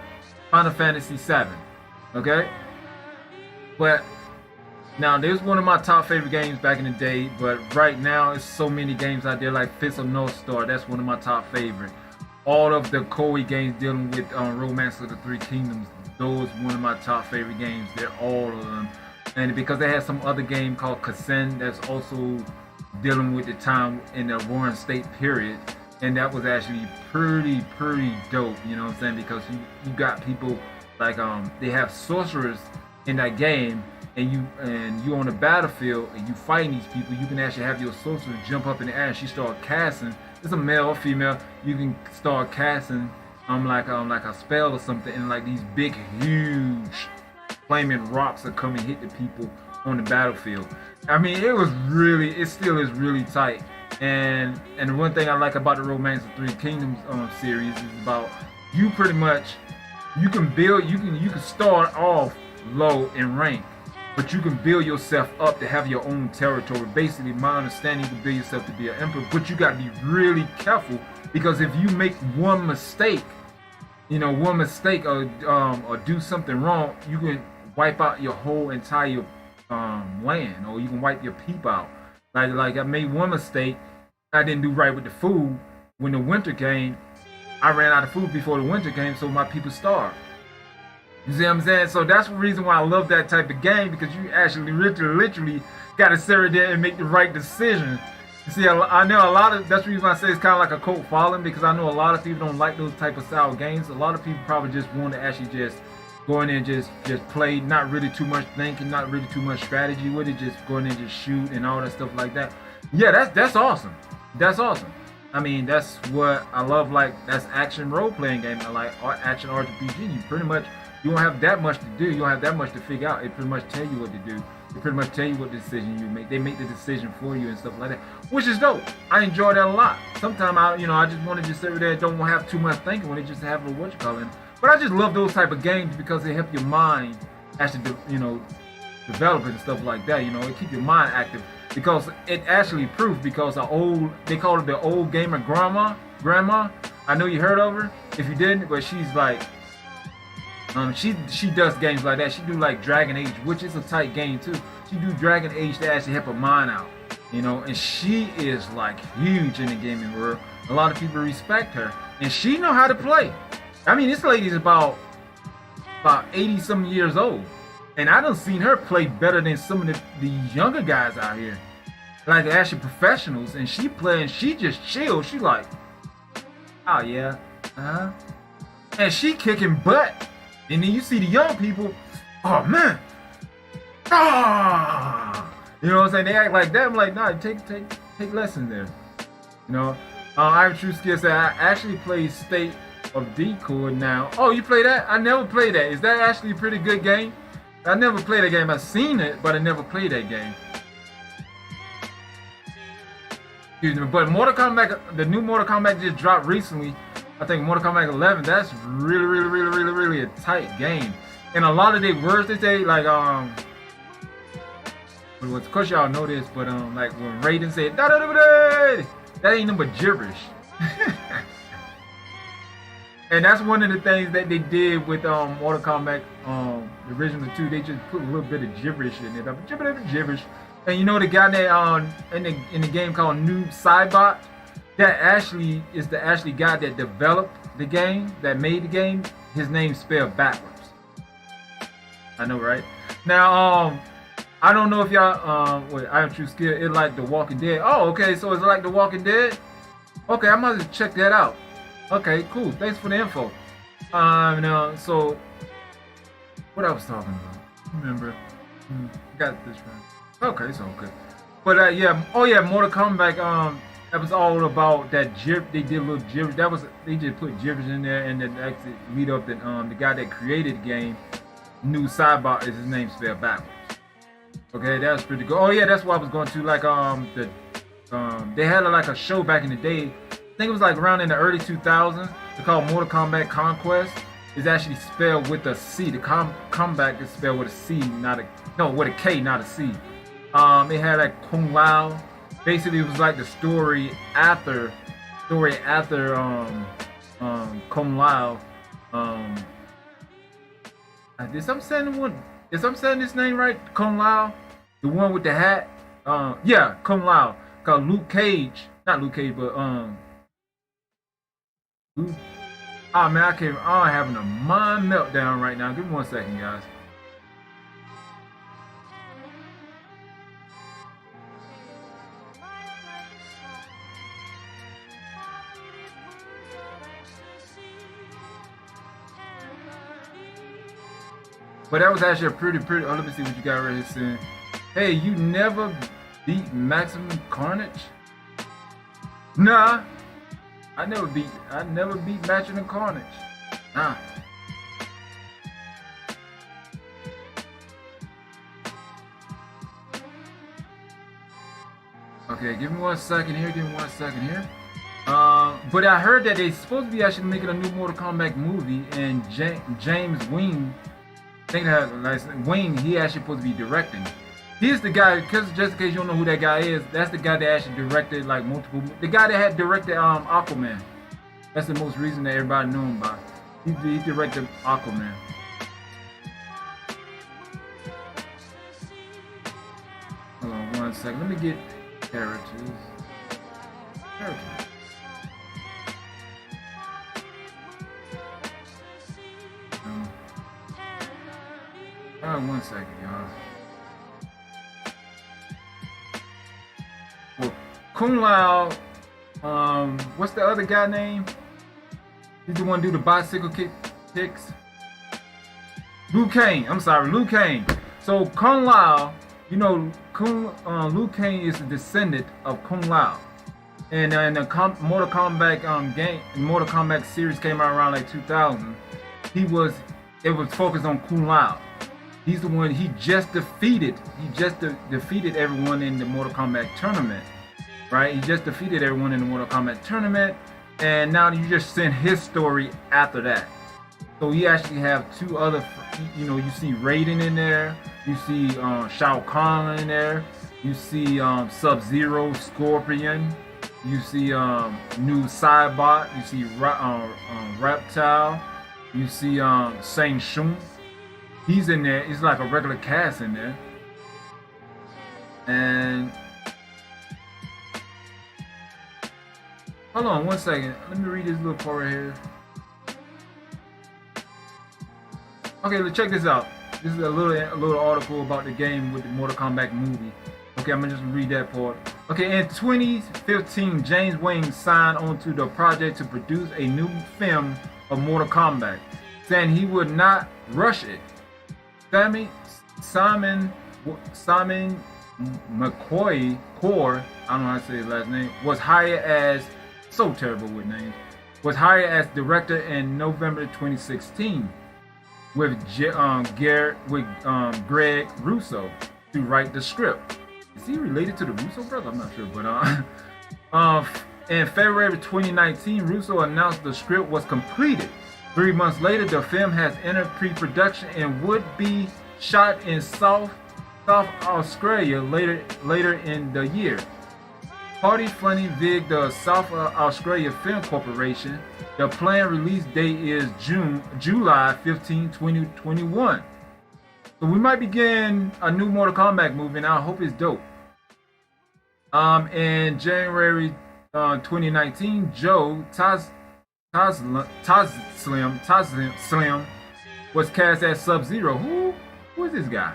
Final Fantasy 7. Okay, but now there's one of my top favorite games back in the day. But right now, it's so many games out there like Fist of North Star. That's one of my top favorite. All of the Koei games dealing with Romance of the Three Kingdoms, those one of my top favorite games. They're all of them. And because they had some other game called Kasen that's also dealing with the time in the Warren State period. And that was actually pretty dope, you know what I'm saying? Because you got people like they have sorcerers in that game, and you on the battlefield and you fighting these people, you can actually have your sorcerer jump up in the air and she start casting. It's a male or female. You can start casting like a spell or something, and like these big, huge flaming rocks are coming hit the people on the battlefield. It still is really tight. And the one thing I like about the Romance of Three Kingdoms series is about you pretty much you can start off low in rank, but you can build yourself up to have your own territory. Basically, my understanding, you can build yourself to be an emperor, but you got to be really careful because if you make one mistake or do something wrong, you can wipe out your whole entire land, or you can wipe your people out. Like I made one mistake, I didn't do right with the food. When the winter came, I ran out of food before the winter came, so my people starved. You see what I'm saying? So that's the reason why I love that type of game, because you actually literally got to sit there and make the right decision. You see, I know a lot of, that's the reason I say it's kind of like a cult following, because I know a lot of people don't like those type of style games. A lot of people probably just want to actually just go in there and just play, not really too much thinking, not really too much strategy with it, just go in there and just shoot and all that stuff like that. Yeah, that's awesome. That's awesome. That's what I love. Like, that's action role-playing game. I like action RPG. You pretty much You don't have that much to do. You don't have that much to figure out. It pretty much tell you what to do. They pretty much tell you what decision you make. They make the decision for you and stuff like that, which is dope. I enjoy that a lot. Sometimes I just want to just sit there and don't have too much thinking when they just have a what you call it. But I just love those type of games because they help your mind actually, develop and stuff like that. It keep your mind active because it actually proves because they call it the old gamer grandma. I know you heard of her. If you didn't, but she's like. She does games like that. She do like Dragon Age, which is a tight game too. She do Dragon Age to actually help her mind out, and she is like huge in the gaming world. A lot of people respect her, and she know how to play. I mean, this lady's about 80 some years old, and I done seen her play better than some of the younger guys out here, like they're actually professionals. And she playing, she just chill. She like, oh yeah, and she kicking butt. And then you see the young people, oh man, you know what I'm saying? They act like that. I'm like, nah, take lessons there. I have true skill set. I actually play State of Decode now. Oh, you play that? I never played that. Is that actually a pretty good game? I never played that game. I've seen it, but I never played that game. Excuse me. But Mortal Kombat, the new Mortal Kombat just dropped recently. I think Mortal Kombat 11, that's really a tight game. And a lot of the words they say, like, of course y'all know this, but like when Raiden said, that ain't nothing but gibberish. And that's one of the things that they did with Mortal Kombat, the original 2, they just put a little bit of gibberish in it. Gibberish. And the guy that in the game called Noob Saibot, that actually is the guy that developed the game, that made the game. His name's spelled backwards. I know, right? Now, I don't know if y'all, I am true skill. It's like The Walking Dead. Oh, okay. So it's like The Walking Dead. Okay, I might have to check that out. Okay, cool. Thanks for the info. So what I was talking about? Remember? Got this right. Okay, so good. But yeah. Oh yeah, Mortal Kombat. That was all about that gib. They did a little gibberish. They just put gibberish in there, and then actually lead up that the guy that created the game, New Cyber is his name spelled backwards. Okay, that was pretty good. Oh yeah, that's what I was going to. Like they had like a show back in the day. I think it was like around in the early 2000s. They called Mortal Kombat Conquest. It's actually spelled with a C. The combat is spelled with a C, with a K, not a C. It had like Kung Lao. Basically, it was like the story after Kung Lao. Is I'm saying this name right? Kung Lao, the one with the hat. Yeah, Kung Lao. Called Luke Cage, not Luke Cage, but Luke. Oh man, I'm having a mind meltdown right now. Give me 1 second, guys. But that was actually a pretty. Oh, let me see what you got right here saying. Hey, you never beat Maximum Carnage? Nah, I never beat Maximum Carnage. Nah. Okay, give me 1 second here. But I heard that they're supposed to be actually making a new Mortal Kombat movie, and James Wing. I think that Wayne, he actually supposed to be directing. He's the guy, because just in case you don't know who that guy is, that's the guy that actually directed like multiple. The guy that had directed Aquaman. That's the most reason that everybody knew him by. He directed Aquaman. Hold on 1 second. Let me get characters. Hold on 1 second, y'all. Well, Kung Lao, what's the other guy name? He's the one who do the bicycle kicks. Liu Kang. I'm sorry, Liu Kang. So Kung Lao, Liu Kang is the descendant of Kung Lao. And in the Mortal Kombat game, Mortal Kombat series came out around like 2000. it was focused on Kung Lao. He's the one he just defeated. He just defeated everyone in the Mortal Kombat tournament, right? He just defeated everyone in the Mortal Kombat tournament, and now you just send his story after that. So you actually have two other, you know, you see Raiden in there, you see Shao Kahn in there, you see Sub-Zero, Scorpion, you see new Cybot, you see Reptile, you see Shang Tsung. He's in there. It's like a regular cast in there. And hold on one second. Let me read this little part right here. Okay, let's check this out. This is a little article about the game with the Mortal Kombat movie. Okay, I'm gonna just read that part. Okay, in 2015, James Wang signed onto the project to produce a new film of Mortal Kombat, saying he would not rush it. Simon McCoy, I don't know how to say his last name, was hired as, so terrible with names, was hired as director in November 2016 with Greg Russo to write the script. Is he related to the Russo brothers? I'm not sure, but in February 2019, Russo announced the script was completed. 3 months later, the film has entered pre-production and would be shot in South Australia later in the year. Party funding via the South Australia Film Corporation. The planned release date is July 15, 2021. So we might be getting a new Mortal Kombat movie, and I hope it's dope. In January 2019, Joe Slim was cast as Sub-Zero. Who is this guy?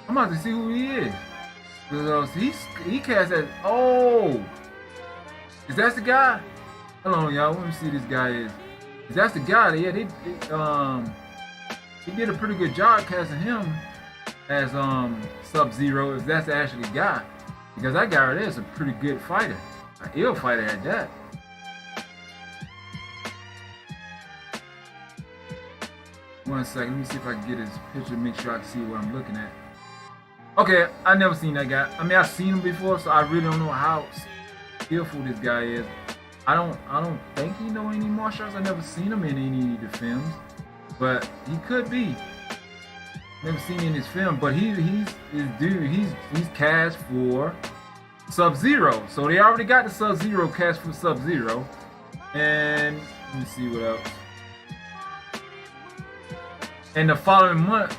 I'm about to see who he is. He cast as, oh, is that the guy? Hold on, y'all. Let me see who this guy is. If that's the guy, yeah, he did a pretty good job casting him as Sub-Zero. If that's actually the guy, because that guy right there is a pretty good fighter. An ill fighter at that. One second, let me see if I can get his picture, make sure I can see what I'm looking at. Okay, I never seen that guy. I mean, I've seen him before, so I really don't know how skillful this guy is. I don't think he know any martial arts. I never seen him in any of the films, but he could be. Never seen in his film, but he's cast for Sub-Zero. So they already got the Sub-Zero cast for Sub-Zero. And let me see what else. And the following months,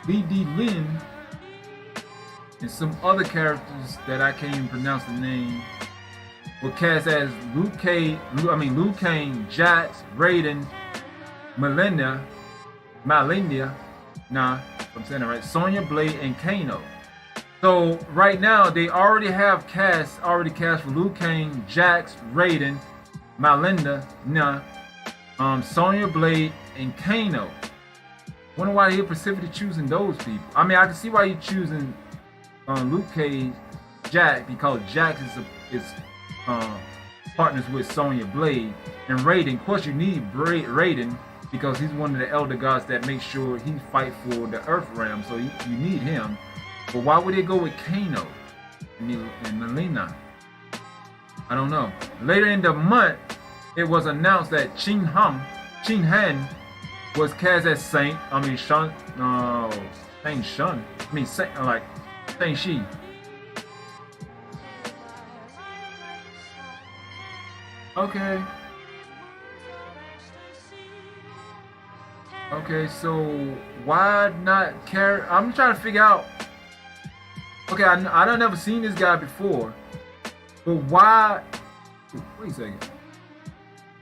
Lee D. Lin and some other characters that I can't even pronounce the name were cast as Liu Kang, Jax, Raiden, Melinda, nah, I'm saying it right, Sonya Blade, and Kano. So right now they already have cast for Liu Kang, Jax, Raiden, Melinda, Sonya Blade, and Kano. Wonder why they're specifically choosing those people. I mean, I can see why you're choosing Liu Kang, Jax, because Jax is partners with Sonya Blade, and Raiden. Of course, you need Raiden because he's one of the elder gods that makes sure he fight for the Earth Realm. So you need him. But why would they go with Kano and Melina? I don't know. Later in the month, it was announced that Chin Han was cast as Shang-Chi. Okay, so why not carry? I'm trying to figure out. Okay, I don't never seen this guy before, but why? Wait a second.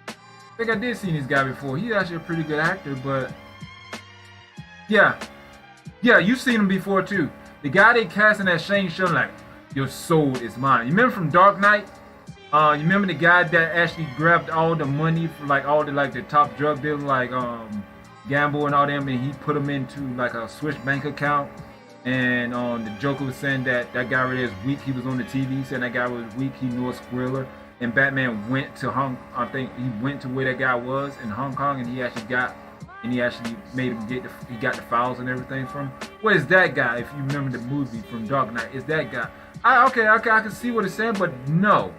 I think I did see this guy before. He's actually a pretty good actor, but yeah, you've seen him before too. The guy they casting as Shang-Chi, like, your soul is mine. You remember from Dark Knight? You remember the guy that actually grabbed all the money for the top drug dealers, like Gamble and all them, and he put them into like a Swiss bank account. And the Joker was saying that guy right there is weak. He was on the TV saying that guy was weak. He knew a Skrilla. and Batman went to I think he went to where that guy was in Hong Kong, and he actually made him he got the files and everything from. What is that guy? If you remember the movie from Dark Knight, is that guy? Okay, I can see what it's saying, but no,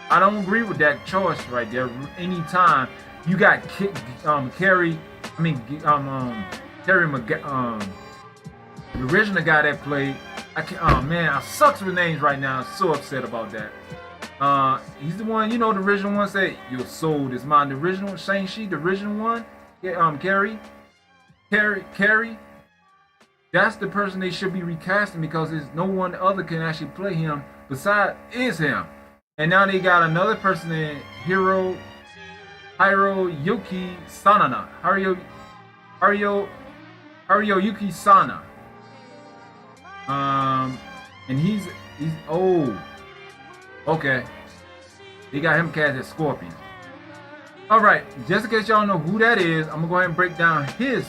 I don't agree with that choice right there. Anytime you got Carrie, Terry the original guy that played. Oh man, I sucks with names right now. I'm so upset about that. He's the one, the original one said, "Your soul is mine." The original Shang-Chi, the original one. Carrie. That's the person they should be recasting because there's no one other can actually play him besides him. And now they got another person in Hiroyuki Sanada. Hiroyuki Sana. And he's old. Okay. They got him cast as Scorpion. Alright, just in case y'all know who that is, I'm gonna go ahead and break down his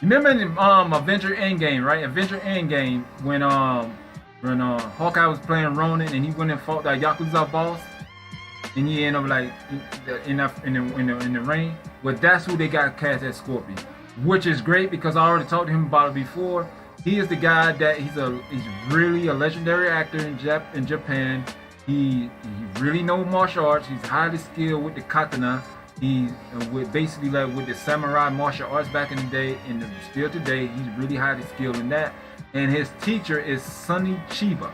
remember in Avenger Endgame, right? Avenger Endgame when Hawkeye was playing Ronin and he went and fought that Yakuza boss and he ended up like in the ring. Well, that's who they got cast as Scorpion, which is great because I already talked to him about it before. He is the guy that he's really a legendary actor in Japan. He really knows martial arts. He's highly skilled with the katana. He with basically like with the samurai martial arts back in the day, and still today, he's really highly skilled in that. And his teacher is Sonny Chiba.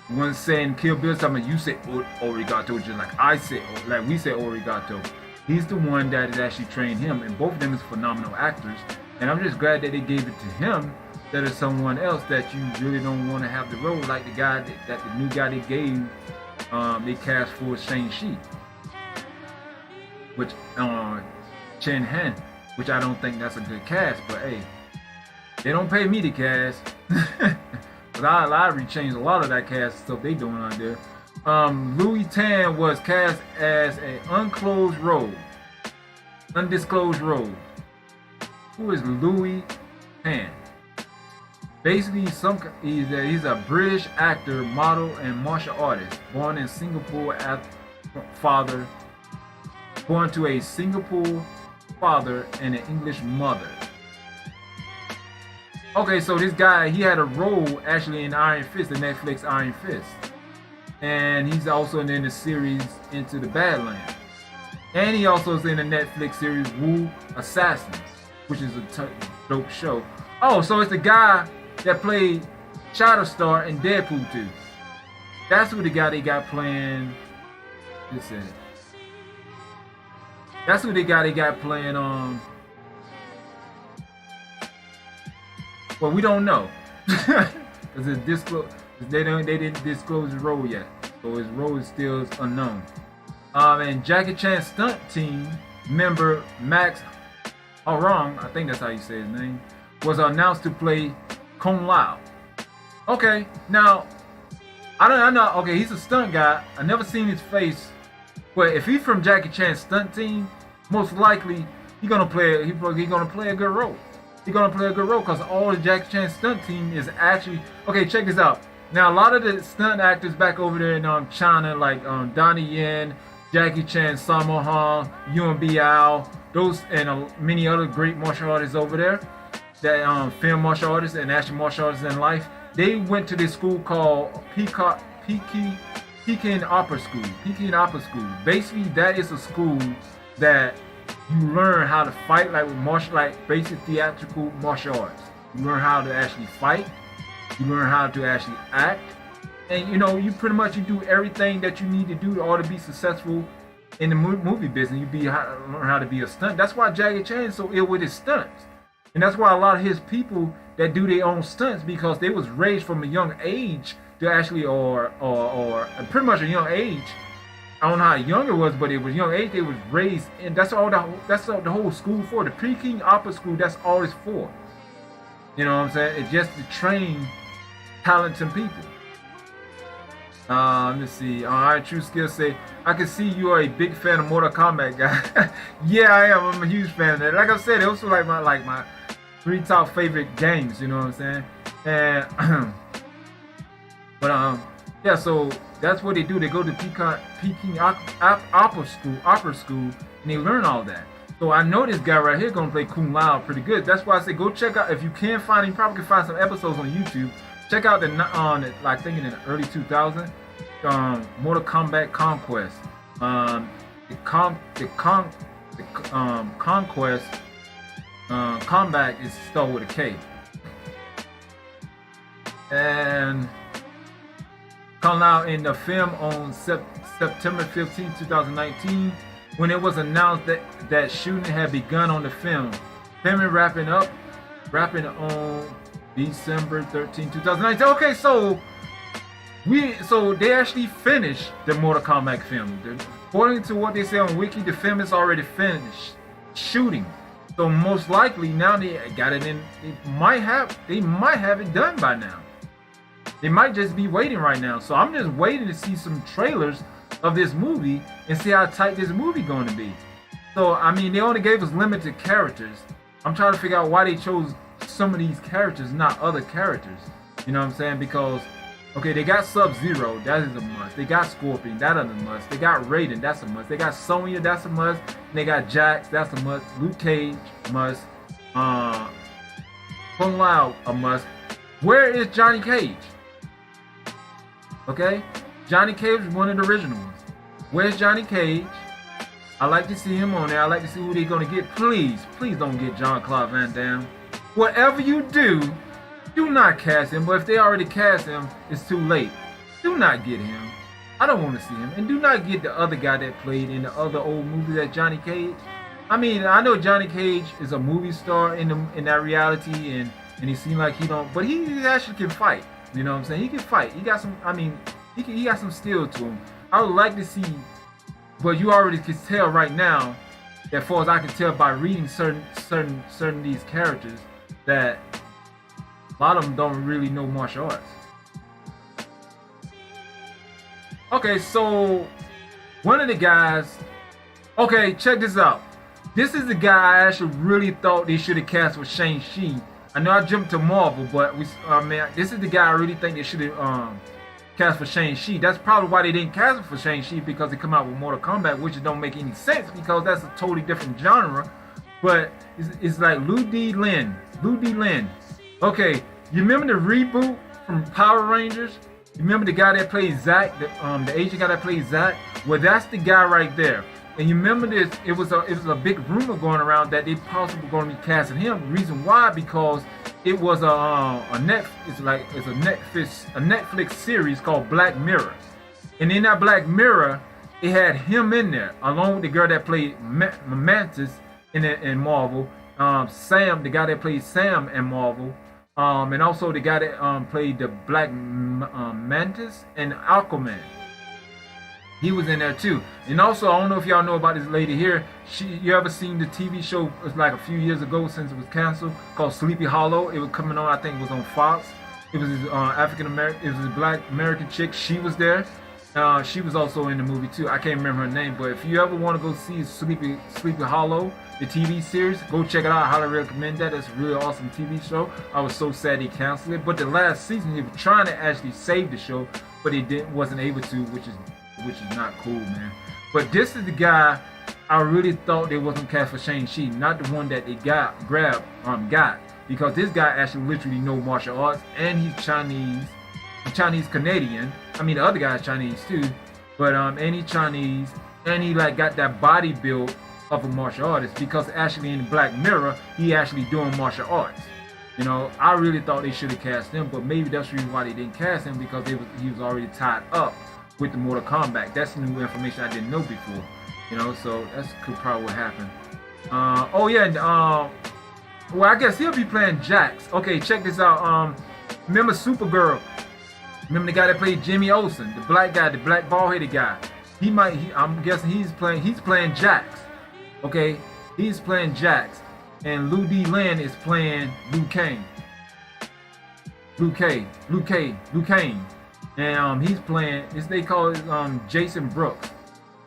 One saying Kill Bill, something you say origato just like I say, like we say origato. He's the one that has actually trained him, and both of them is phenomenal actors. And I'm just glad that they gave it to him instead of someone else that you really don't want to have the role, like the guy that the new guy they gave, they cast for Shang-Chi. Which Chen Hen, which I don't think that's a good cast, but hey, they don't pay me to cast. But I changed a lot of that cast stuff they doing out there. Louis Tan was cast as an undisclosed role. Who is Louis Tan? Basically, he's a British actor, model, and martial artist, born in Singapore born to a Singapore father and an English mother. Okay, so this guy, he had a role actually in Iron Fist, the Netflix Iron Fist. And he's also in the series Into the Badlands. And he also is in the Netflix series Wu Assassins, which is a dope show. Oh, so it's the guy that played Shatterstar in Deadpool 2. That's who the guy they got playing. That's who they got playing well, we don't know. Because they didn't disclose his role yet. So his role is still unknown. And Jackie Chan's stunt team member Max Harong, I think that's how you say his name, was announced to play Kung Lao. Okay, now I know. Okay, he's a stunt guy. I never seen his face, but if he's from Jackie Chan's stunt team, most likely he's gonna play a good role. He's gonna play a good role because all the Jackie Chan stunt team is actually okay. Check this out. Now a lot of the stunt actors back over there in China, like Donnie Yen, Jackie Chan, Sammo Hung, Yuen Biao, those and many other great martial artists over there, that film martial artists and action martial artists in life. They went to this school called Peking Opera School. Basically, that is a school that you learn how to fight like basic theatrical martial arts. You learn how to actually fight. You learn how to actually act. And you pretty much you do everything that you need to do in order to be successful in the movie business. You learn how to be a stunt. That's why Jackie Chan is so ill with his stunts. And that's why a lot of his people that do their own stunts, because they was raised from a young age to actually or pretty much a young age. I don't know how young it was, but it was young age. They was raised, and that's all the whole school for. The Peking Opera School, that's all it's for. You know what I'm saying? It's just to train talented people. Let me see. Alright, True Skill say, I can see you are a big fan of Mortal Kombat, guy. Yeah, I am. I'm a huge fan of that. Like I said, it was like my 3 top favorite games. You know what I'm saying? And but Yeah, so that's what they do. They go to Peking opera school, and they learn all that. So I know this guy right here gonna play Kung Lao pretty good. That's why I say go check out if you can find. You probably can find some episodes on YouTube. Check out the like thinking in the early 2000s, Mortal Kombat Conquest. Conquest combat is spelled with a K, and come out in the film on September 15, 2019, when it was announced that shooting had begun on the film. Filming wrapping on December 13, 2019. Okay, so they actually finished the Mortal Kombat film. According to what they say on Wiki, the film is already finished shooting. So most likely now they got it in. They might have it done by now. They might just be waiting right now. So I'm just waiting to see some trailers of this movie and see how tight this movie going to be. So I mean, they only gave us limited characters. I'm trying to figure out why they chose some of these characters, not other characters. You know what I'm saying? Because okay, they got Sub-Zero, that is a must. They got Scorpion, that is a must. They got Raiden, that's a must. They got Sonya, that's a must. And they got Jax, that's a must. Luke Cage, must. Kung Lao, a must. Where is Johnny Cage? Okay, Johnny Cage is one of the original ones. Where's Johnny Cage? I like to see him on there. I like to see who they're gonna get. Please don't get Jean-Claude Van Damme. Whatever you do not cast him. But if they already cast him, it's too late. Do not get him. I don't want to see him. And do not get the other guy that played in the other old movie, that Johnny Cage. I mean, I know Johnny Cage is a movie star in that reality, and he seemed like he don't, but he actually can fight. You know what I'm saying? He can fight. He got some. I mean, he got some skill to him. I would like to see, but you already can tell right now, that far as I can tell by reading certain these characters, that a lot of them don't really know martial arts. Okay, so one of the guys. Okay, check this out. This is the guy I actually really thought they should have cast for Shang-Chi. I know I jumped to Marvel, but this is the guy I really think they should have cast for Shang-Chi. That's probably why they didn't cast him for Shang-Chi, because they come out with Mortal Kombat, which don't make any sense because that's a totally different genre. But it's like Liu D. Lin. Okay, you remember the reboot from Power Rangers? You remember the guy that plays Zack, the Asian guy that plays Zack? Well, that's the guy right there. And you remember this? It was a big rumor going around that they possibly going to be casting him. The reason why, because it was a Netflix series called Black Mirror, and in that Black Mirror, it had him in there along with the girl that played Mantis in Marvel, Sam, the guy that played Sam in Marvel, and also the guy that played the Black Mantis and Aquaman. He was in there too. And also, I don't know if y'all know about this lady here. You ever seen the TV show? It was like a few years ago since it was canceled, called Sleepy Hollow. It was coming on, I think it was on Fox. It was African American. It was a Black American chick. She was there. She was also in the movie too. I can't remember her name, but if you ever want to go see Sleepy Hollow, the TV series, go check it out. I highly recommend that. It's a really awesome TV show. I was so sad they canceled it. But the last season, they were trying to actually save the show, but they wasn't able to, which is not cool, man. But this is the guy I really thought they wasn't cast for Shang-Chi, not the one that they got, because this guy actually literally know martial arts, and he's Chinese Canadian. I mean, the other guy's Chinese too, but and he's Chinese, and he like got that body build of a martial artist, because actually in Black Mirror, he actually doing martial arts. You know, I really thought they should have cast him, but maybe that's the reason why they didn't cast him, because he was already tied up with the Mortal Kombat. That's new information I didn't know before. You know, so that's could probably what happened. Well, I guess he'll be playing Jax. Okay, check this out. Remember Supergirl? Remember the guy that played Jimmy Olsen, the black guy, the black bald-headed guy? I'm guessing he's playing Jax. Okay, he's playing Jax, and Liu D. Lin is playing Liu Kang. And he's playing, they call it Jason Brooks.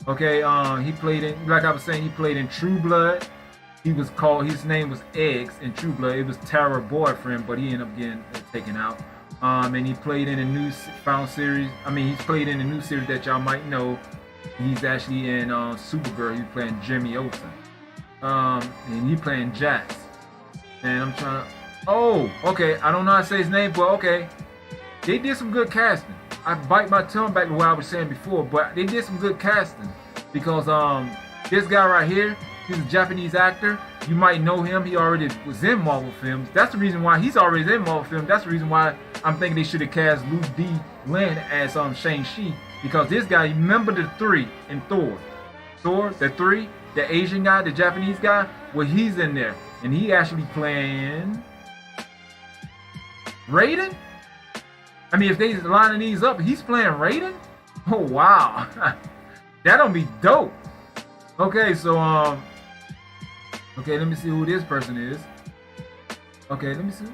Okay, he played in, like I was saying, he played in True Blood. His name was Eggs in True Blood. It was Tara's boyfriend, but he ended up getting taken out. And he played in a new found series. I mean, he's played in a new series that y'all might know. He's actually in Supergirl. He's playing Jimmy Olsen. And he playing Jax. And I'm trying to. Oh, okay. I don't know how to say his name, but okay. They did some good casting. I bite my tongue back to what I was saying before, but they did some good casting because this guy right here, he's a Japanese actor. You might know him. He already was in Marvel films. That's the reason why he's already in Marvel films. That's the reason why I'm thinking they should have cast Luke D. Lin as Shang-Chi, because this guy, remember the 3 in Thor? Thor, the 3, the Asian guy, the Japanese guy. Well, he's in there, and he actually playing Raiden. I mean, if they lining these up, he's playing Raiden? Oh, wow. That'll be dope. Okay, so, okay, let me see who this person is. Okay, let me see.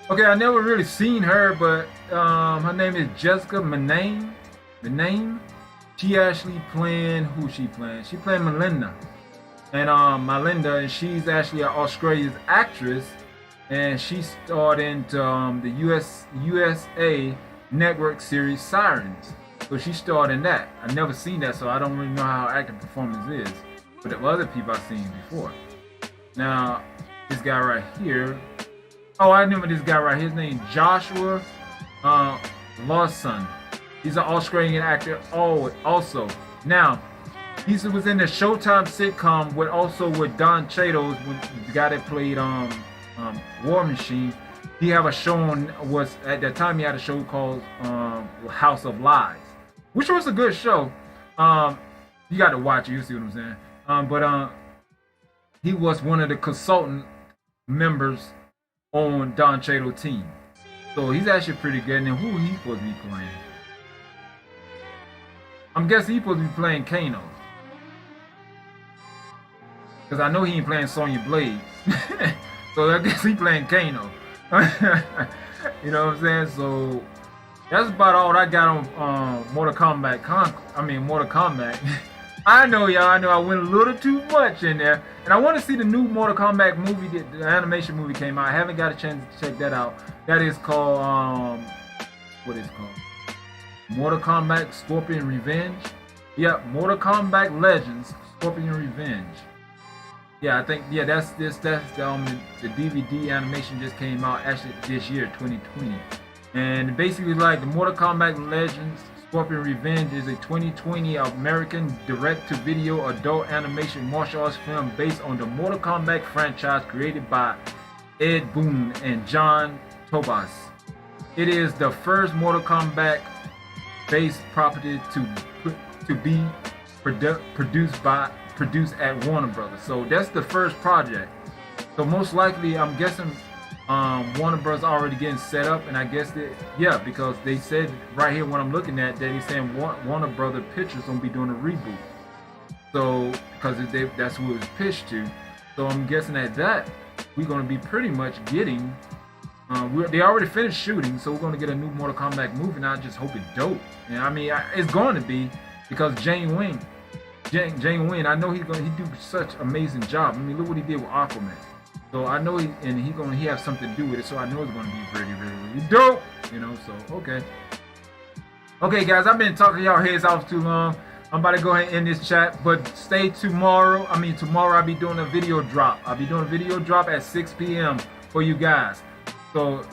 Okay, I never really seen her, but her name is Jessica Manane. She actually playing, who she playing? She playing Melinda. And Melinda, and she's actually an Australian actress, and she starred into the USA network series Sirens. So she starred in that. I never seen that, so I don't really know how acting performance is. But the other people I've seen before. Now, this guy right here. Oh, I remember this guy right here. His name is Joshua Lawson. He's an Australian actor also. Now, he was in the Showtime sitcom with Don Cheadle, the guy that played War Machine. He had a show at that time he had a show called House of Lies, which was a good show. You got to watch it, you see what I'm saying. But he was one of the consultant members on Don Cheadle's team. So he's actually pretty good. And who he supposed to be playing? I'm guessing he's supposed to be playing Kano. Because I know he ain't playing Sonya Blade. So I guess he playing Kano. You know what I'm saying? So that's about all I got on Mortal Kombat. Mortal Kombat. I know, y'all. I know I went a little too much in there. And I want to see the new Mortal Kombat movie. The animation movie came out. I haven't got a chance to check that out. That is called, what is it called? Mortal Kombat Scorpion Revenge. Yep, Mortal Kombat Legends Scorpion Revenge. Yeah, I think that's the DVD animation just came out actually this year, 2020. And basically, like, the Mortal Kombat Legends Scorpion Revenge is a 2020 American direct-to-video adult animation martial arts film based on the Mortal Kombat franchise created by Ed Boon and John Tobas. It is the first Mortal Kombat based property to be produced at Warner Brothers. So that's the first project. So most likely, I'm guessing Warner Brothers already getting set up, and I guess because they said right here when I'm looking at that, they're saying Warner Brothers Pictures gonna be doing a reboot. So because that's who it was pitched to. So I'm guessing that we're gonna be pretty much getting. They already finished shooting, so we're gonna get a new Mortal Kombat movie. And I just hope it's dope. And I mean, it's going to be because Jane Wynn, I know he do such amazing job. I mean, look what he did with Aquaman. So I know he have something to do with it. So I know it's gonna be really, really, really dope. You know, so okay, guys, I've been talking y'all heads off too long. I'm about to go ahead and end this chat, but stay tomorrow. Tomorrow I'll be doing a video drop. I'll be doing a video drop at 6 p.m. for you guys. So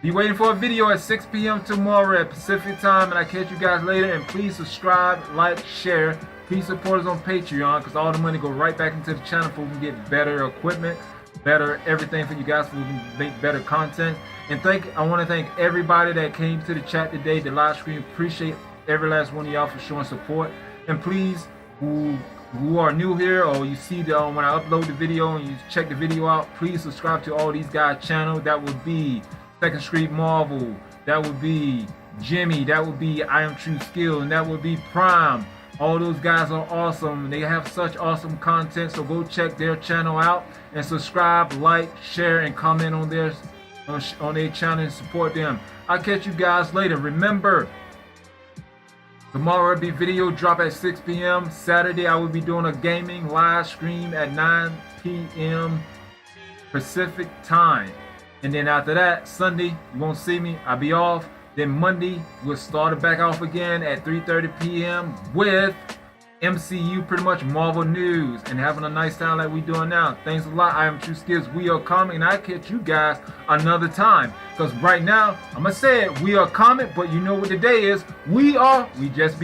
be waiting for a video at 6 p.m. tomorrow at Pacific time, and I catch you guys later. And please subscribe, like, share. Please support us on Patreon, because all the money go right back into the channel so we can get better equipment, better everything for you guys, so we can make better content. And I want to thank everybody that came to the chat today, the live stream. Appreciate every last one of y'all for showing support. And please, who are new here, or you see when I upload the video and you check the video out, please subscribe to all these guys' channel. That would be Second Street Marvel, that would be Jimmy, that would be I Am True Skill, and that would be Prime. All those guys are awesome. They have such awesome content, so go check their channel out and subscribe, like, share, and comment on their channel and support them. I'll catch you guys later. Remember, Tomorrow will be video drop at 6 p.m. Saturday I will be doing a gaming live stream at 9 p.m. Pacific time. And then after that, Sunday, you won't see me. I'll be off. Then Monday, we'll start it back off again at 3:30 p.m. with MCU, pretty much Marvel news, and having a nice time like we doing now. Thanks a lot. I am True Skills. We are comic, and I'll catch you guys another time. Because right now, I'm going to say it, we are comic, but you know what the day is. We just be